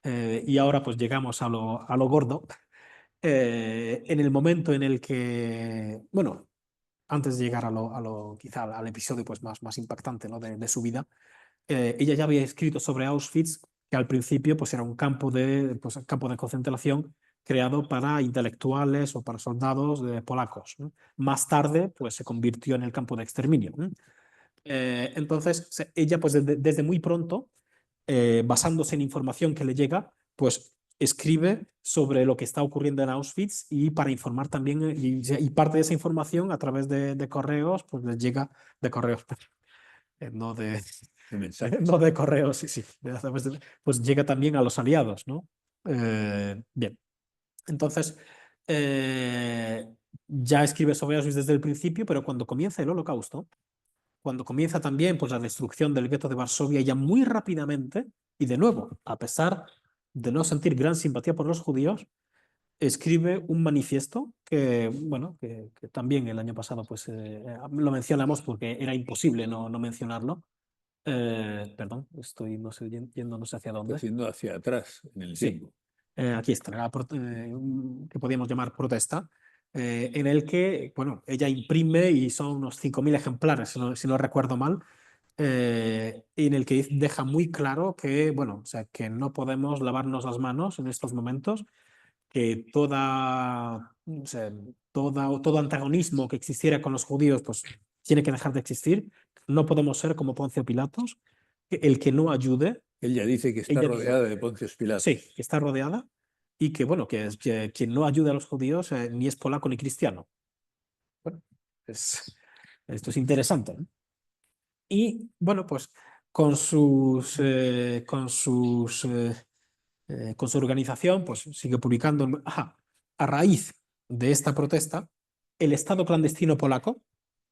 Y ahora pues llegamos a lo gordo, en el momento en el que, bueno, antes de llegar quizá al episodio pues más impactante, ¿no? de su vida, ella ya había escrito sobre Auschwitz, que al principio pues era un campo de concentración creado para intelectuales o para soldados polacos, ¿no? Más tarde pues se convirtió en el campo de exterminio, ¿no? Entonces ella pues desde muy pronto, basándose en información que le llega, pues escribe sobre lo que está ocurriendo en Auschwitz, y para informar también, y parte de esa información a través de correos, pues les llega de correos, no de mensajes. No de correos, sí, pues llega también a los aliados, ¿no? Bien, entonces ya escribe sobre Auschwitz desde el principio, pero cuando comienza el Holocausto, cuando comienza también pues la destrucción del gueto de Varsovia, ya muy rápidamente, y de nuevo, a pesar de no sentir gran simpatía por los judíos, escribe un manifiesto que, bueno, que también el año pasado pues lo mencionamos porque era imposible no mencionarlo. Perdón, estoy no sé, yendo no sé hacia dónde. Yendo hacia atrás en el Sí. tiempo. Aquí está, que podríamos llamar protesta, en el que, bueno, ella imprime, y son unos 5.000 ejemplares, si no recuerdo mal, en el que deja muy claro que, bueno, o sea, que no podemos lavarnos las manos en estos momentos, que todo antagonismo que existiera con los judíos pues tiene que dejar de existir. No podemos ser como Poncio Pilatos, el que no ayude. Ella dice que está rodeada de Poncios Pilatos. Sí, que está rodeada, y que, bueno, que quien no ayuda a los judíos ni es polaco ni cristiano. Bueno, esto es interesante, ¿no? Y, bueno, pues con su organización, pues sigue publicando. A raíz de esta protesta, el Estado clandestino polaco,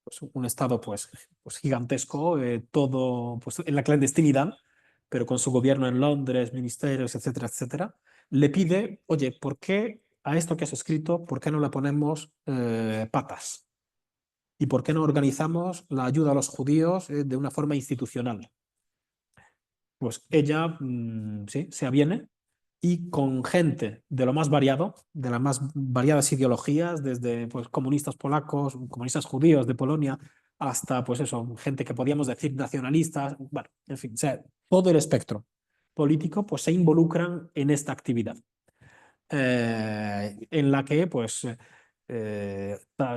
pues un Estado pues gigantesco, todo pues en la clandestinidad, pero con su gobierno en Londres, ministerios, etcétera, etcétera, le pide, oye, ¿por qué a esto que has escrito, por qué no le ponemos patas? ¿Y por qué no organizamos la ayuda a los judíos de una forma institucional? Pues ella sí, se aviene y con gente de lo más variado, de las más variadas ideologías, desde pues, comunistas polacos, comunistas judíos de Polonia, hasta pues eso, gente que podíamos decir nacionalistas, bueno, en fin, o sea, todo el espectro político pues se involucran en esta actividad, en la que pues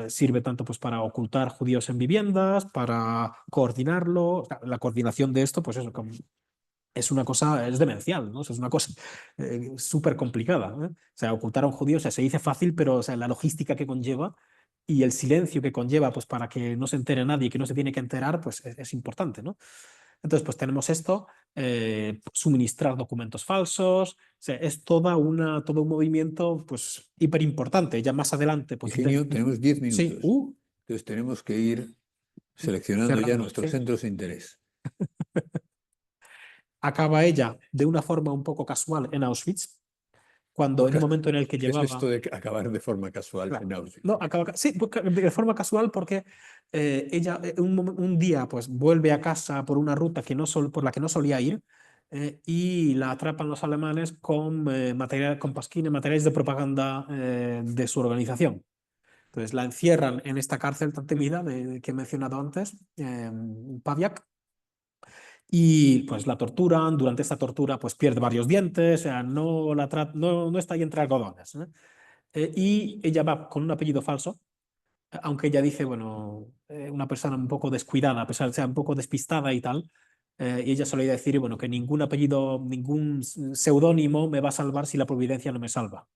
sirve tanto pues para ocultar judíos en viviendas, para coordinarlo, o sea, la coordinación de esto, pues eso, es una cosa, es demencial, ¿no? O sea, es una cosa súper complicada, ¿eh? O sea, ocultar a un judío, o sea, se dice fácil, pero o sea, la logística que conlleva y el silencio que conlleva, pues para que no se entere nadie, que no se tiene que enterar, pues es importante, ¿no? Entonces, pues tenemos esto, suministrar documentos falsos, o sea, es todo un movimiento, pues, hiper importante. Ya más adelante, pues... Higinio, tenemos 10 minutos. Sí, Entonces tenemos que ir seleccionando ya cerrando, nuestros sí. centros de interés. Acaba ella de una forma un poco casual en Auschwitz, cuando en un momento en el que ¿Qué llevaba... es esto de acabar de forma casual Claro. en Auschwitz? No, sí, de forma casual porque ella un día pues vuelve a casa por una ruta por la que no solía ir y la atrapan los alemanes con con pasquines, materiales de propaganda de su organización. Entonces la encierran en esta cárcel tan temida que he mencionado antes, Paviak, y pues la torturan. Durante esta tortura pues pierde varios dientes, o sea, no está ahí entre algodones, ¿eh? Y ella va con un apellido falso, aunque ella dice, bueno, una persona un poco descuidada, a pesar de ser un poco despistada y tal, y ella solía decir, bueno, que ningún apellido, ningún seudónimo me va a salvar si la providencia no me salva.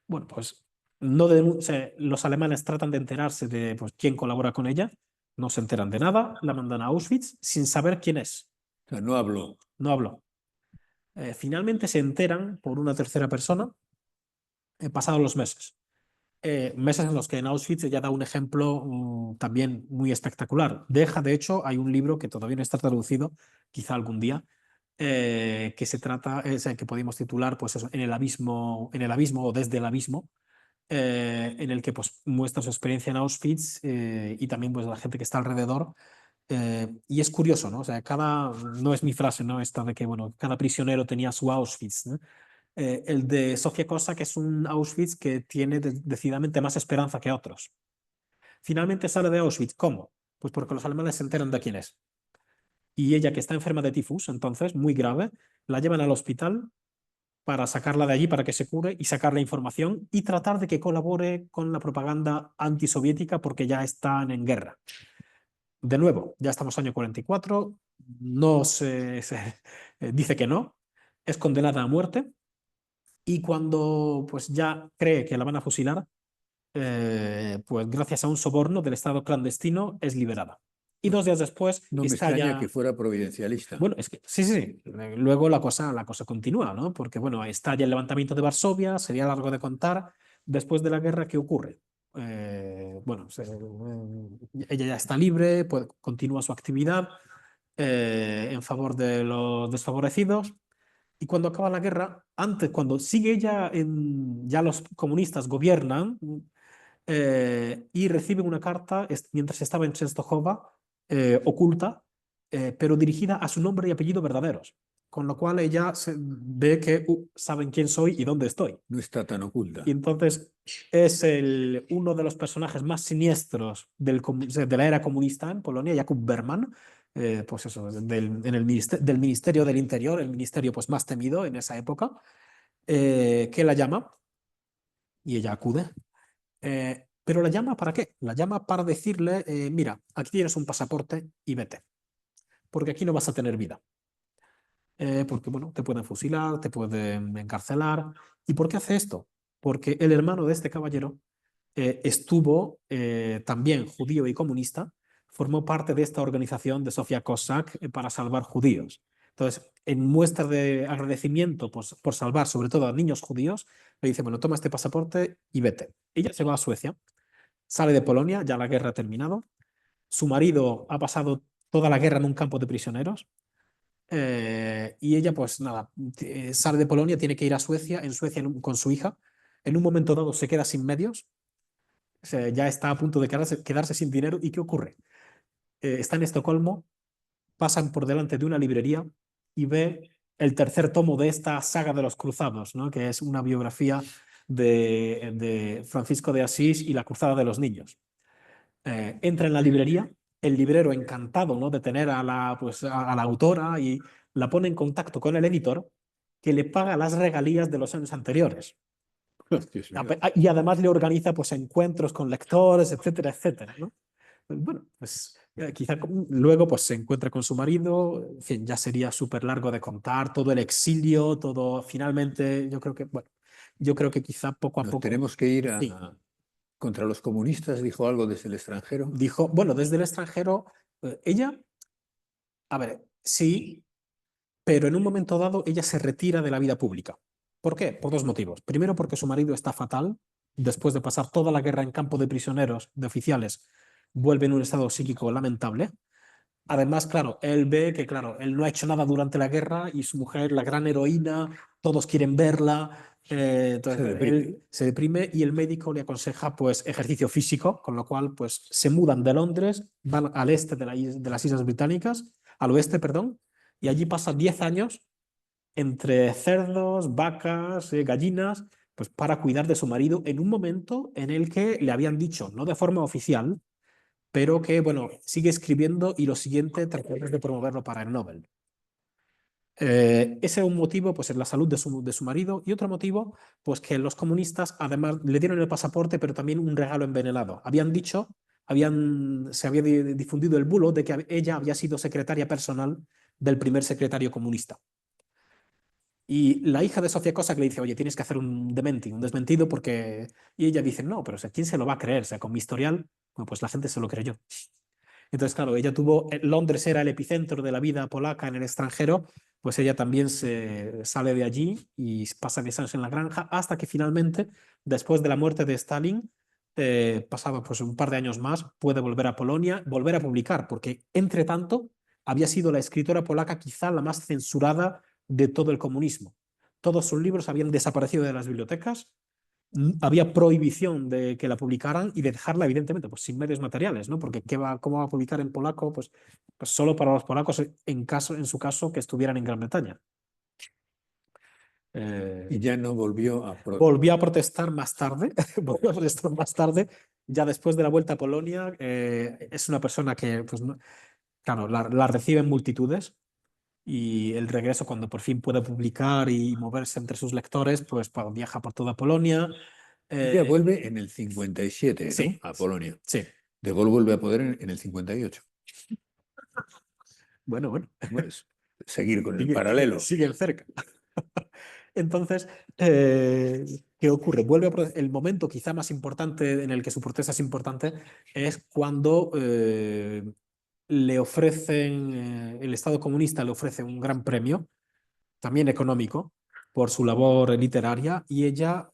Bueno, pues o sea, los alemanes tratan de enterarse de pues, quién colabora con ella, no se enteran de nada, la mandan a Auschwitz sin saber quién es. O sea, no habló. No habló. Finalmente se enteran por una tercera persona, pasados los meses. Meses en los que en Auschwitz ella da un ejemplo también muy espectacular. De hecho, hay un libro que todavía no está traducido, quizá algún día, que se trata, que podemos titular pues eso, en el abismo o desde el abismo, en el que pues, muestra su experiencia en Auschwitz y también pues, la gente que está alrededor. Y es curioso, ¿no? O sea, no es mi frase, ¿no? Esta de que, bueno, cada prisionero tenía su Auschwitz, ¿no? El de Sofia Cossack es un Auschwitz que tiene decididamente más esperanza que otros. Finalmente sale de Auschwitz. ¿Cómo? Pues porque los alemanes se enteran de quién es. Y ella, que está enferma de tifus, entonces, muy grave, la llevan al hospital para sacarla de allí, para que se cure y sacarle información y tratar de que colabore con la propaganda antisoviética porque ya están en guerra. De nuevo, ya estamos año 44, no dice que no, es condenada a muerte. Y cuando pues ya cree que la van a fusilar, pues gracias a un soborno del Estado clandestino es liberada. Y 2 días después No me está extraña ya... que fuera providencialista. Bueno, es que sí. Luego la cosa continúa, ¿no? Porque bueno, está ya el levantamiento de Varsovia, sería largo de contar. Después de la guerra, ¿qué ocurre? Bueno, ella ya está libre, continúa su actividad en favor de los desfavorecidos. Y cuando acaba la guerra, cuando sigue ella, ya los comunistas gobiernan y reciben una carta mientras estaba en Częstochowa, oculta, pero dirigida a su nombre y apellido verdaderos. Con lo cual ella ve que saben quién soy y dónde estoy. No está tan oculta. Y entonces es uno de los personajes más siniestros de la era comunista en Polonia, Jakub Berman, pues eso, del Ministerio del Interior, el ministerio pues más temido en esa época, que la llama y ella acude. Pero la llama ¿para qué? La llama para decirle, mira, aquí tienes un pasaporte y vete, porque aquí no vas a tener vida. Porque bueno, te pueden fusilar, te pueden encarcelar. ¿Y por qué hace esto? Porque el hermano de este caballero estuvo también judío y comunista, formó parte de esta organización de Sofia Cossack para salvar judíos. Entonces, en muestra de agradecimiento por salvar sobre todo a niños judíos, le dice, bueno, toma este pasaporte y vete. Ella se va a Suecia, sale de Polonia, ya la guerra ha terminado. Su marido ha pasado toda la guerra en un campo de prisioneros. Y ella, pues nada, sale de Polonia, tiene que ir a Suecia, con su hija. En un momento dado se queda sin medios, O sea, ya está a punto de quedarse sin dinero. ¿Y qué ocurre? Está en Estocolmo, pasan por delante de una librería y ve el tercer tomo de esta saga de los cruzados, ¿no? Que es una biografía de Francisco de Asís y la cruzada de los niños. Entra en la librería, el librero encantado, ¿no? de tener a la autora, y la pone en contacto con el editor, que le paga las regalías de los años anteriores. Dios mío. Y además le organiza pues, encuentros con lectores, etcétera, etcétera, ¿no? Bueno, pues quizá luego pues, se encuentra con su marido, en fin, ya sería súper largo de contar, todo el exilio, todo, finalmente, yo creo que, bueno, yo creo que quizá poco a Nos poco... tenemos que ir Sí. contra los comunistas, dijo algo desde el extranjero. Dijo, bueno, desde el extranjero, ella, a ver, sí, pero en un momento dado ella se retira de la vida pública. ¿Por qué? Por dos motivos. Primero, porque su marido está fatal, después de pasar toda la guerra en campo de prisioneros, de oficiales, vuelve en un estado psíquico lamentable. Además, claro, él ve que, claro, él no ha hecho nada durante la guerra y su mujer, la gran heroína, todos quieren verla. Entonces, él se deprime y el médico le aconseja pues ejercicio físico, con lo cual pues se mudan de Londres, van al este de las Islas Británicas, al oeste, perdón, y allí pasa 10 años entre cerdos, vacas, gallinas, pues para cuidar de su marido en un momento en el que le habían dicho, no de forma oficial, pero que, bueno, sigue escribiendo y lo siguiente tratar de promoverlo para el Nobel. Ese es un motivo, pues, es la salud de su marido, y otro motivo, pues, que los comunistas además le dieron el pasaporte, pero también un regalo envenenado. Habían dicho, se había difundido el bulo de que ella había sido secretaria personal del primer secretario comunista. Y la hija de Sofía Cossack le dice, oye, tienes que hacer un desmentido, porque... Y ella dice, no, pero o sea, ¿quién se lo va a creer? O sea, con mi historial, bueno, pues la gente se lo creyó. Entonces, claro, ella tuvo, Londres era el epicentro de la vida polaca en el extranjero, pues ella también se sale de allí y pasa 10 años en la granja, hasta que finalmente, después de la muerte de Stalin, pasado pues un par de años más, puede volver a Polonia, volver a publicar, porque entre tanto había sido la escritora polaca quizá la más censurada de todo el comunismo. Todos sus libros habían desaparecido de las bibliotecas, había prohibición de que la publicaran y de dejarla, evidentemente, pues sin medios materiales, ¿no? Porque ¿cómo va a publicar en polaco? Pues solo para los polacos, en su caso, que estuvieran en Gran Bretaña. Y ya no volvió Volvió a protestar más tarde, volvió a protestar más tarde, ya después de la vuelta a Polonia. Es una persona que, pues, claro, la reciben multitudes, y el regreso, cuando por fin puede publicar y moverse entre sus lectores, pues viaja por toda Polonia. Ella vuelve en el 57, ¿no? Sí, A Polonia. sí. De Gaulle vuelve a poder en el 58. Bueno. Pues, seguir con el paralelo. Siguen cerca. Entonces, ¿qué ocurre? El momento quizá más importante en el que su protesta es importante es cuando le ofrecen, el Estado comunista le ofrece un gran premio, también económico, por su labor literaria, y ella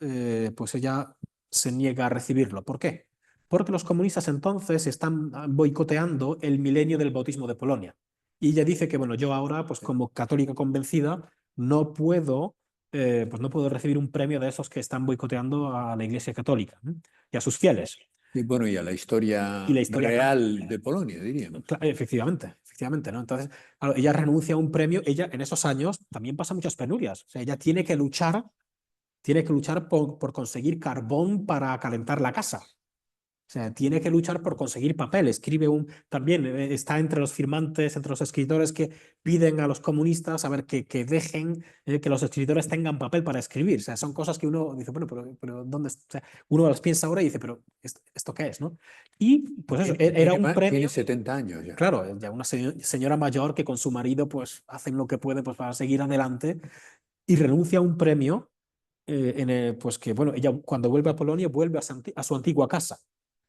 se niega a recibirlo. ¿Por qué? Porque los comunistas entonces están boicoteando el milenio del bautismo de Polonia. Y ella dice que, bueno, yo ahora, pues como católica convencida, no puedo recibir un premio de esos que están boicoteando a la Iglesia Católica, ¿no? Y a sus fieles. Y bueno, y a la historia, real de Polonia, diríamos. Efectivamente, ¿no? Entonces, claro, ella renuncia a un premio. Ella en esos años también pasa muchas penurias. O sea, ella tiene que luchar por conseguir carbón para calentar la casa. O sea, tiene que luchar por conseguir papel. También está entre los firmantes, entre los escritores que piden a los comunistas a ver que dejen que los escritores tengan papel para escribir. O sea, son cosas que uno dice, bueno, pero ¿dónde? O sea, uno las piensa ahora y dice, pero ¿esto qué es, no? Y pues eso, era un premio. Tiene 70 años ya. Claro, ya una señora mayor que con su marido pues hacen lo que puede pues, para seguir adelante, y renuncia a un premio pues que, bueno, ella cuando vuelve a Polonia vuelve a su antigua casa.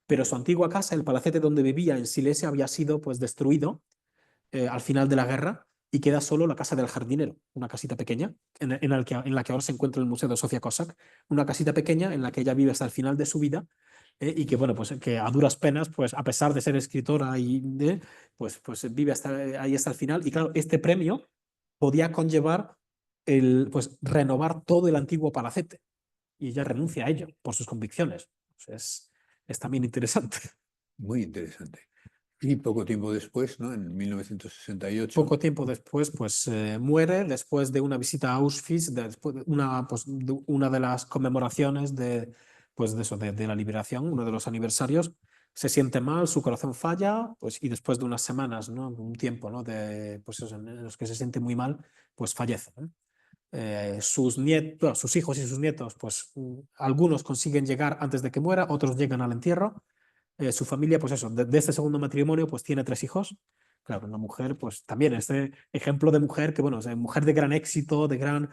Pero su antigua casa, el palacete donde vivía en Silesia, había sido pues destruido al final de la guerra, y queda solo la casa del jardinero, una casita pequeña en la que ahora se encuentra el Museo de Sofía Cossack, una casita pequeña en la que ella vive hasta el final de su vida, y que, bueno, pues que a duras penas, pues a pesar de ser escritora pues vive ahí hasta el final. Y claro, este premio podía conllevar pues renovar todo el antiguo palacete, y ella renuncia a ello por sus convicciones. Pues es también interesante. Muy interesante. Y poco tiempo después, ¿no? En 1968. Poco tiempo después, pues muere después de una visita a Auschwitz, después de una, pues, de una de las conmemoraciones pues, de la liberación, uno de los aniversarios. Se siente mal, su corazón falla, pues, y después de unas semanas, ¿no? Un tiempo, ¿no? Pues eso, en los que se siente muy mal, pues fallece, ¿no? Sus nietos, sus hijos y sus nietos, pues algunos consiguen llegar antes de que muera, otros llegan al entierro. Su familia, pues eso, de este segundo matrimonio, pues tiene 3 hijos. Claro, una mujer, pues también este ejemplo de mujer que, bueno, es mujer de gran éxito, de gran...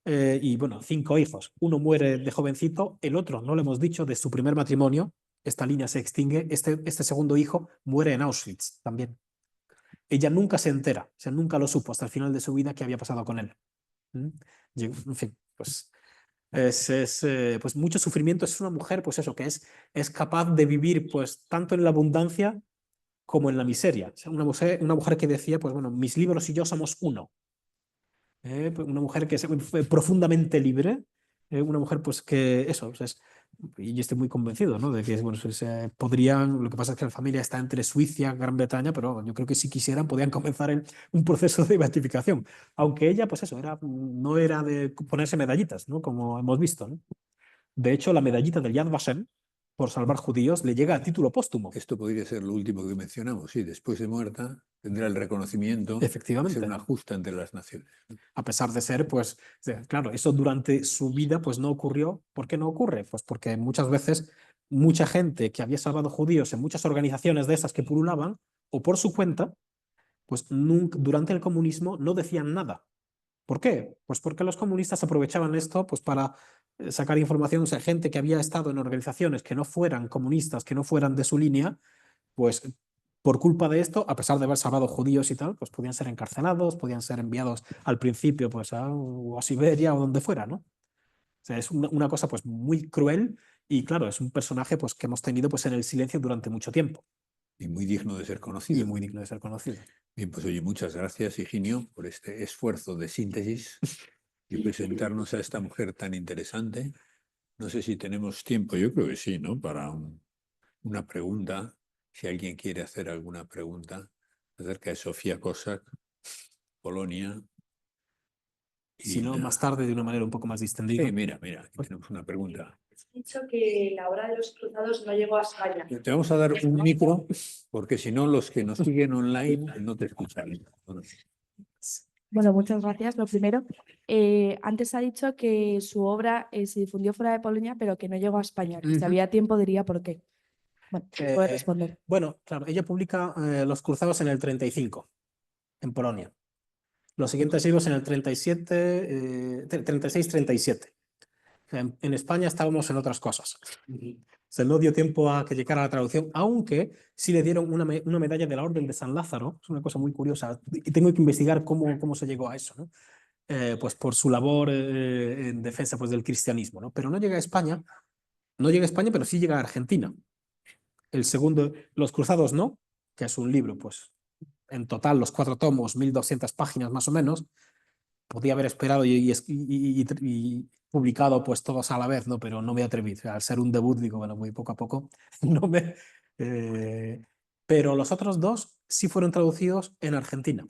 y bueno, 5 hijos. Uno muere de jovencito, el otro, no lo hemos dicho, de su primer matrimonio. Esta línea se extingue. Este segundo hijo muere en Auschwitz también. Ella nunca se entera, o sea, nunca lo supo hasta el final de su vida qué había pasado con él. En fin, pues pues mucho sufrimiento. Es una mujer, pues eso, que es capaz de vivir pues tanto en la abundancia como en la miseria. O sea, una mujer que decía, pues bueno, mis libros y yo somos uno. Pues una mujer que fue profundamente libre, una mujer pues que eso, pues y yo estoy muy convencido, ¿no? De que bueno, podrían, lo que pasa es que la familia está entre Suiza, Gran Bretaña, pero yo creo que si quisieran podían comenzar un proceso de beatificación, aunque ella pues eso, no era de ponerse medallitas, ¿no? Como hemos visto, ¿no? De hecho, la medallita del Yad Vashem por salvar judíos le llega a título póstumo. Esto podría ser lo último que mencionamos. Sí, después de muerta tendrá el reconocimiento de Efectivamente. ser una justa entre las naciones. A pesar de ser, pues, claro, eso durante su vida pues no ocurrió. ¿Por qué no ocurre? Pues porque muchas veces mucha gente que había salvado judíos en muchas organizaciones de esas que pululaban, o por su cuenta, pues nunca, durante el comunismo no decían nada. ¿Por qué? Pues porque los comunistas aprovechaban esto pues para sacar información, o sea, gente que había estado en organizaciones que no fueran comunistas, que no fueran de su línea, pues por culpa de esto, a pesar de haber salvado judíos y tal, pues podían ser encarcelados, podían ser enviados al principio pues a Siberia o donde fuera, ¿no? O sea, es una cosa pues muy cruel y claro, es un personaje pues que hemos tenido pues en el silencio durante mucho tiempo. Y muy digno de ser conocido. Y muy digno de ser conocido. Bien, pues oye, muchas gracias, Higinio, por este esfuerzo de síntesis y presentarnos a esta mujer tan interesante. No sé si tenemos tiempo, yo creo que sí, ¿no? Para una pregunta, si alguien quiere hacer alguna pregunta acerca de Sofía Kossak, Polonia. Si no, más tarde de una manera un poco más distendida. Sí, mira, aquí tenemos una pregunta. Has dicho que la obra de los cruzados no llegó a España. Te vamos a dar un micro, porque si no, los que nos siguen online no te escuchan. Bueno, muchas gracias. Lo primero, antes ha dicho que su obra se difundió fuera de Polonia, pero que no llegó a España. Que si había tiempo diría por qué. Bueno, puede responder. Bueno, claro, ella publica Los Cruzados en el 35, en Polonia. Los siguientes libros en el 36-37. En España estábamos en otras cosas. Se no dio tiempo a que llegara la traducción, aunque sí le dieron una medalla de la Orden de San Lázaro. Es una cosa muy curiosa y tengo que investigar cómo se llegó a eso, ¿no? Pues por su labor en defensa pues, del cristianismo, ¿no? Pero no llega a España, pero sí llega a Argentina. El segundo, Los Cruzados no, que es un libro, pues en total los 4 tomos, 1200 páginas más o menos. Podía haber esperado y publicado pues todos a la vez, ¿no? Pero no me atreví. O sea, al ser un debut, digo, bueno, muy poco a poco. Pero los otros 2 sí fueron traducidos en Argentina.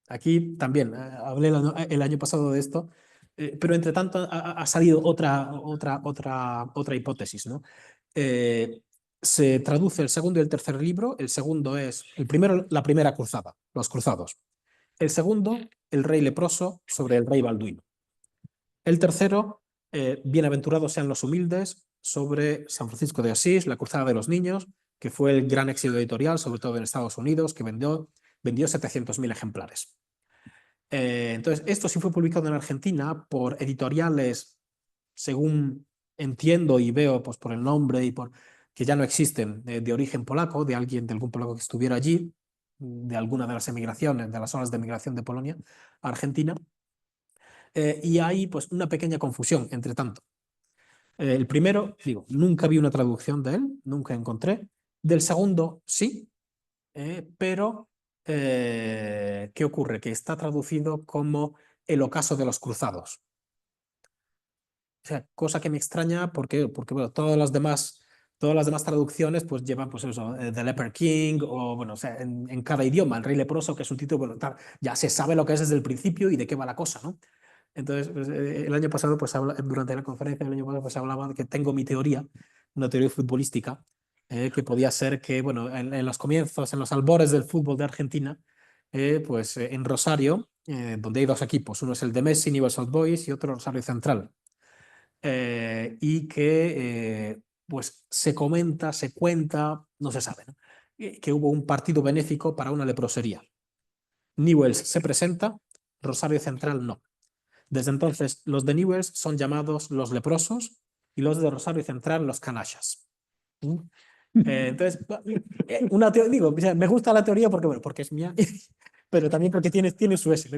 Aquí también hablé el año pasado de esto, pero entre tanto ha salido otra hipótesis, ¿no? Se traduce el segundo y el tercer libro. El segundo es, el primero, la primera cruzada, Los Cruzados. El segundo, El rey leproso, sobre el rey Balduino. El tercero, Bienaventurados sean los humildes, sobre San Francisco de Asís, la cruzada de los niños, que fue el gran éxito editorial, sobre todo en Estados Unidos, que vendió 700.000 ejemplares. Entonces, esto sí fue publicado en Argentina por editoriales, según entiendo y veo pues, por el nombre y por que ya no existen, de origen polaco, de algún polaco que estuviera allí, de alguna de las emigraciones, de las olas de emigración de Polonia a Argentina. Y hay pues una pequeña confusión, entre tanto. El primero, digo, nunca vi una traducción de él, nunca encontré. Del segundo, sí, pero ¿qué ocurre? Que está traducido como El ocaso de los cruzados. O sea, cosa que me extraña porque bueno, todas las demás Todas las demás traducciones pues llevan pues eso, The Leper King o bueno, o sea, en cada idioma, El Rey Leproso, que es un título, bueno, ya se sabe lo que es desde el principio y de qué va la cosa, ¿no? Entonces, pues, el año pasado, pues durante la conferencia del año pasado, pues hablaba de que tengo mi teoría, una teoría futbolística, que podía ser que, bueno, en los comienzos, en los albores del fútbol de Argentina, pues en Rosario, donde hay dos equipos, uno es el de Messi, Newell's Old Boys, y otro Rosario Central. Y que pues se comenta, se cuenta, no se sabe, ¿no? Que hubo un partido benéfico para una leprosería. Newell's se presenta, Rosario Central no. Desde entonces, los de Newell's son llamados los leprosos y los de Rosario Central los canallas. Entonces, digo, me gusta la teoría porque, bueno, porque es mía, pero también porque tiene su S,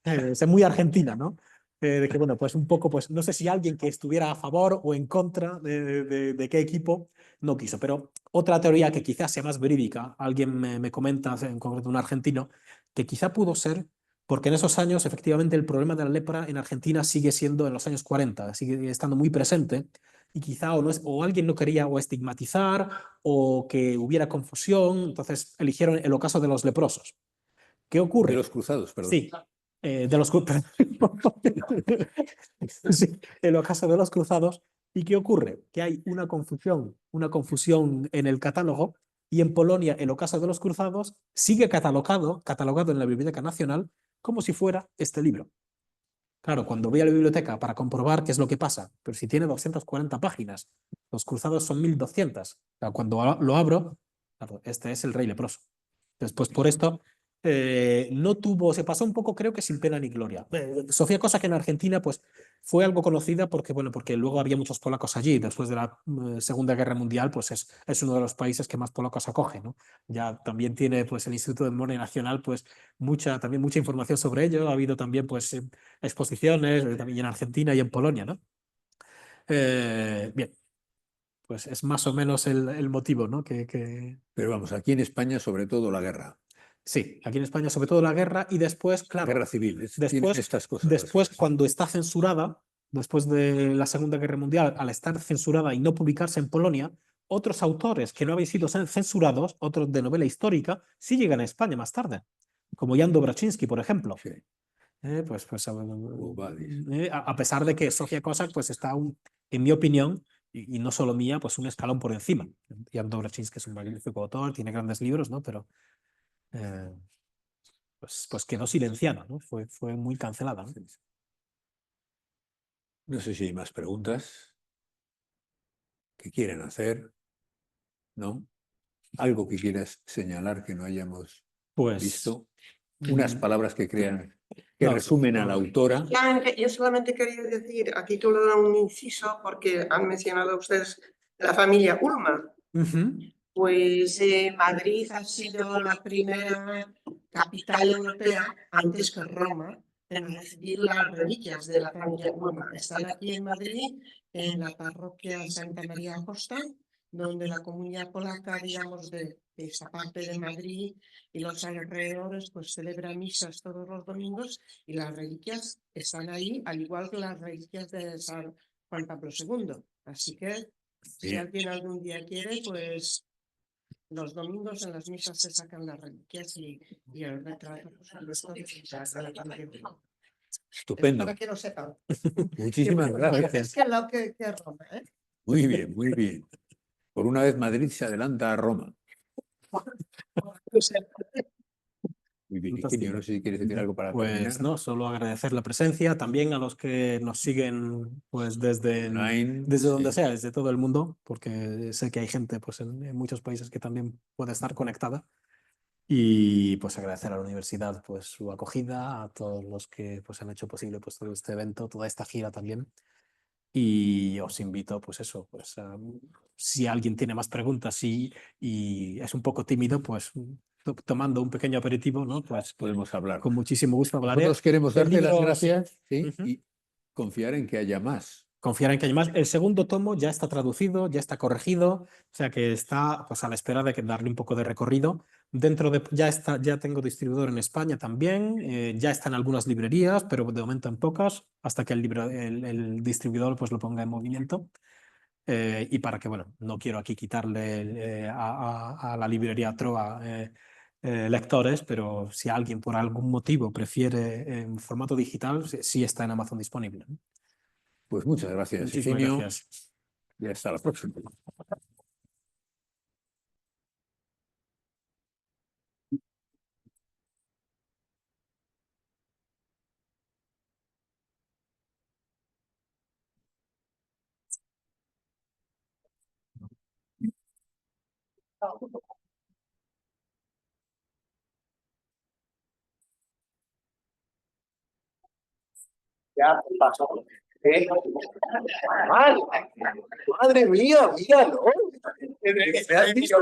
es muy argentina, ¿no? De que, bueno, pues un poco, pues no sé si alguien que estuviera a favor o en contra de qué equipo no quiso, pero otra teoría que quizás sea más verídica, alguien me comenta, en concreto un argentino, que quizá pudo ser porque en esos años, efectivamente, el problema de la lepra en Argentina sigue siendo en los años 40, sigue estando muy presente, y quizá o alguien no quería o estigmatizar o que hubiera confusión, entonces eligieron el ocaso de los leprosos. ¿Qué ocurre? De los cruzados, perdón. Sí, de los sí, el ocaso de los cruzados. ¿Y qué ocurre? Que hay una confusión en el catálogo, y en Polonia el ocaso de los cruzados sigue catalogado en la Biblioteca Nacional como si fuera este libro. Claro, cuando voy a la biblioteca para comprobar qué es lo que pasa, pero si tiene 240 páginas, los cruzados son 1200. O sea, cuando lo abro, claro, este es el Rey Leproso. Después, por esto, se pasó un poco, creo que sin pena ni gloria. Sofía Cossack en Argentina, pues fue algo conocida porque, bueno, porque luego había muchos polacos allí. Después de la Segunda Guerra Mundial, pues es uno de los países que más polacos acoge, ¿no? Ya también tiene, pues, el Instituto de Memoria Nacional, pues, también mucha información sobre ello. Ha habido también, pues, exposiciones también en Argentina y en Polonia, ¿no? Bien, pues es más o menos el motivo, ¿no? Pero vamos, aquí en España, sobre todo la guerra. Sí, aquí en España sobre todo la guerra, y después, claro, Guerra civil, después, estas cosas. después cuando está censurada, después de la Segunda Guerra Mundial, al estar censurada y no publicarse en Polonia, otros autores que no habían sido censurados, otros de novela histórica, sí llegan a España más tarde, como Jan Dobroczynski, por ejemplo. Sí. A pesar de que Sofía Cossack pues está, en mi opinión, y no solo mía, pues un escalón por encima. Jan Dobroczynski es un magnífico autor, tiene grandes libros, ¿no? Pero pues quedó silenciada, ¿no? Fue muy cancelada, ¿no? No sé si hay más preguntas que quieren hacer, ¿no? Algo que quieras señalar que no hayamos visto. Unas palabras que crean que resumen a la autora. Yo solamente quería decir, a título de un inciso, porque han mencionado ustedes la familia Ulma. Pues Madrid ha sido la primera capital europea, antes que Roma, en recibir las reliquias de la familia Ulma. Están aquí en Madrid, en la parroquia Santa María Costa, donde la comunidad polaca, digamos, de esa parte de Madrid y los alrededores, pues celebra misas todos los domingos, y las reliquias están ahí, al igual que las reliquias de San Juan Pablo II. Así que, si alguien algún día quiere, pues los domingos en las misas se sacan las reliquias y el retrato. Estupendo. Para que lo sepan. Muchísimas gracias. Es que lo que Roma, ¿eh? Muy bien, muy bien. Por una vez Madrid se adelanta a Roma. Muy bien, Higinio, no sé si quieres decir algo para terminar. Pues no, solo agradecer la presencia también a los que nos siguen pues desde donde sea, desde todo el mundo, porque sé que hay gente pues en muchos países que también puede estar conectada, y pues agradecer a la universidad pues su acogida, a todos los que pues han hecho posible pues todo este evento, toda esta gira también. Y os invito, pues eso, pues si alguien tiene más preguntas y es un poco tímido, pues tomando un pequeño aperitivo, ¿no? Pues podemos hablar. Con muchísimo gusto hablaré. Nosotros queremos darte las libro, gracias, ¿sí? Y confiar en que haya más. Confiar en que haya más. El segundo tomo ya está traducido, ya está corregido, o sea que está pues a la espera de darle un poco de recorrido. Ya tengo distribuidor en España también, ya está en algunas librerías, pero de momento en pocas, hasta que el distribuidor pues lo ponga en movimiento. y para que, bueno, no quiero aquí quitarle a la librería Troa lectores, pero si alguien por algún motivo prefiere en formato digital, sí está en Amazon disponible. Pues muchas gracias, Muchísimas Higinio, gracias. y hasta la próxima. Ya pasó. Madre, madre mía, míralo. ¿Me has visto?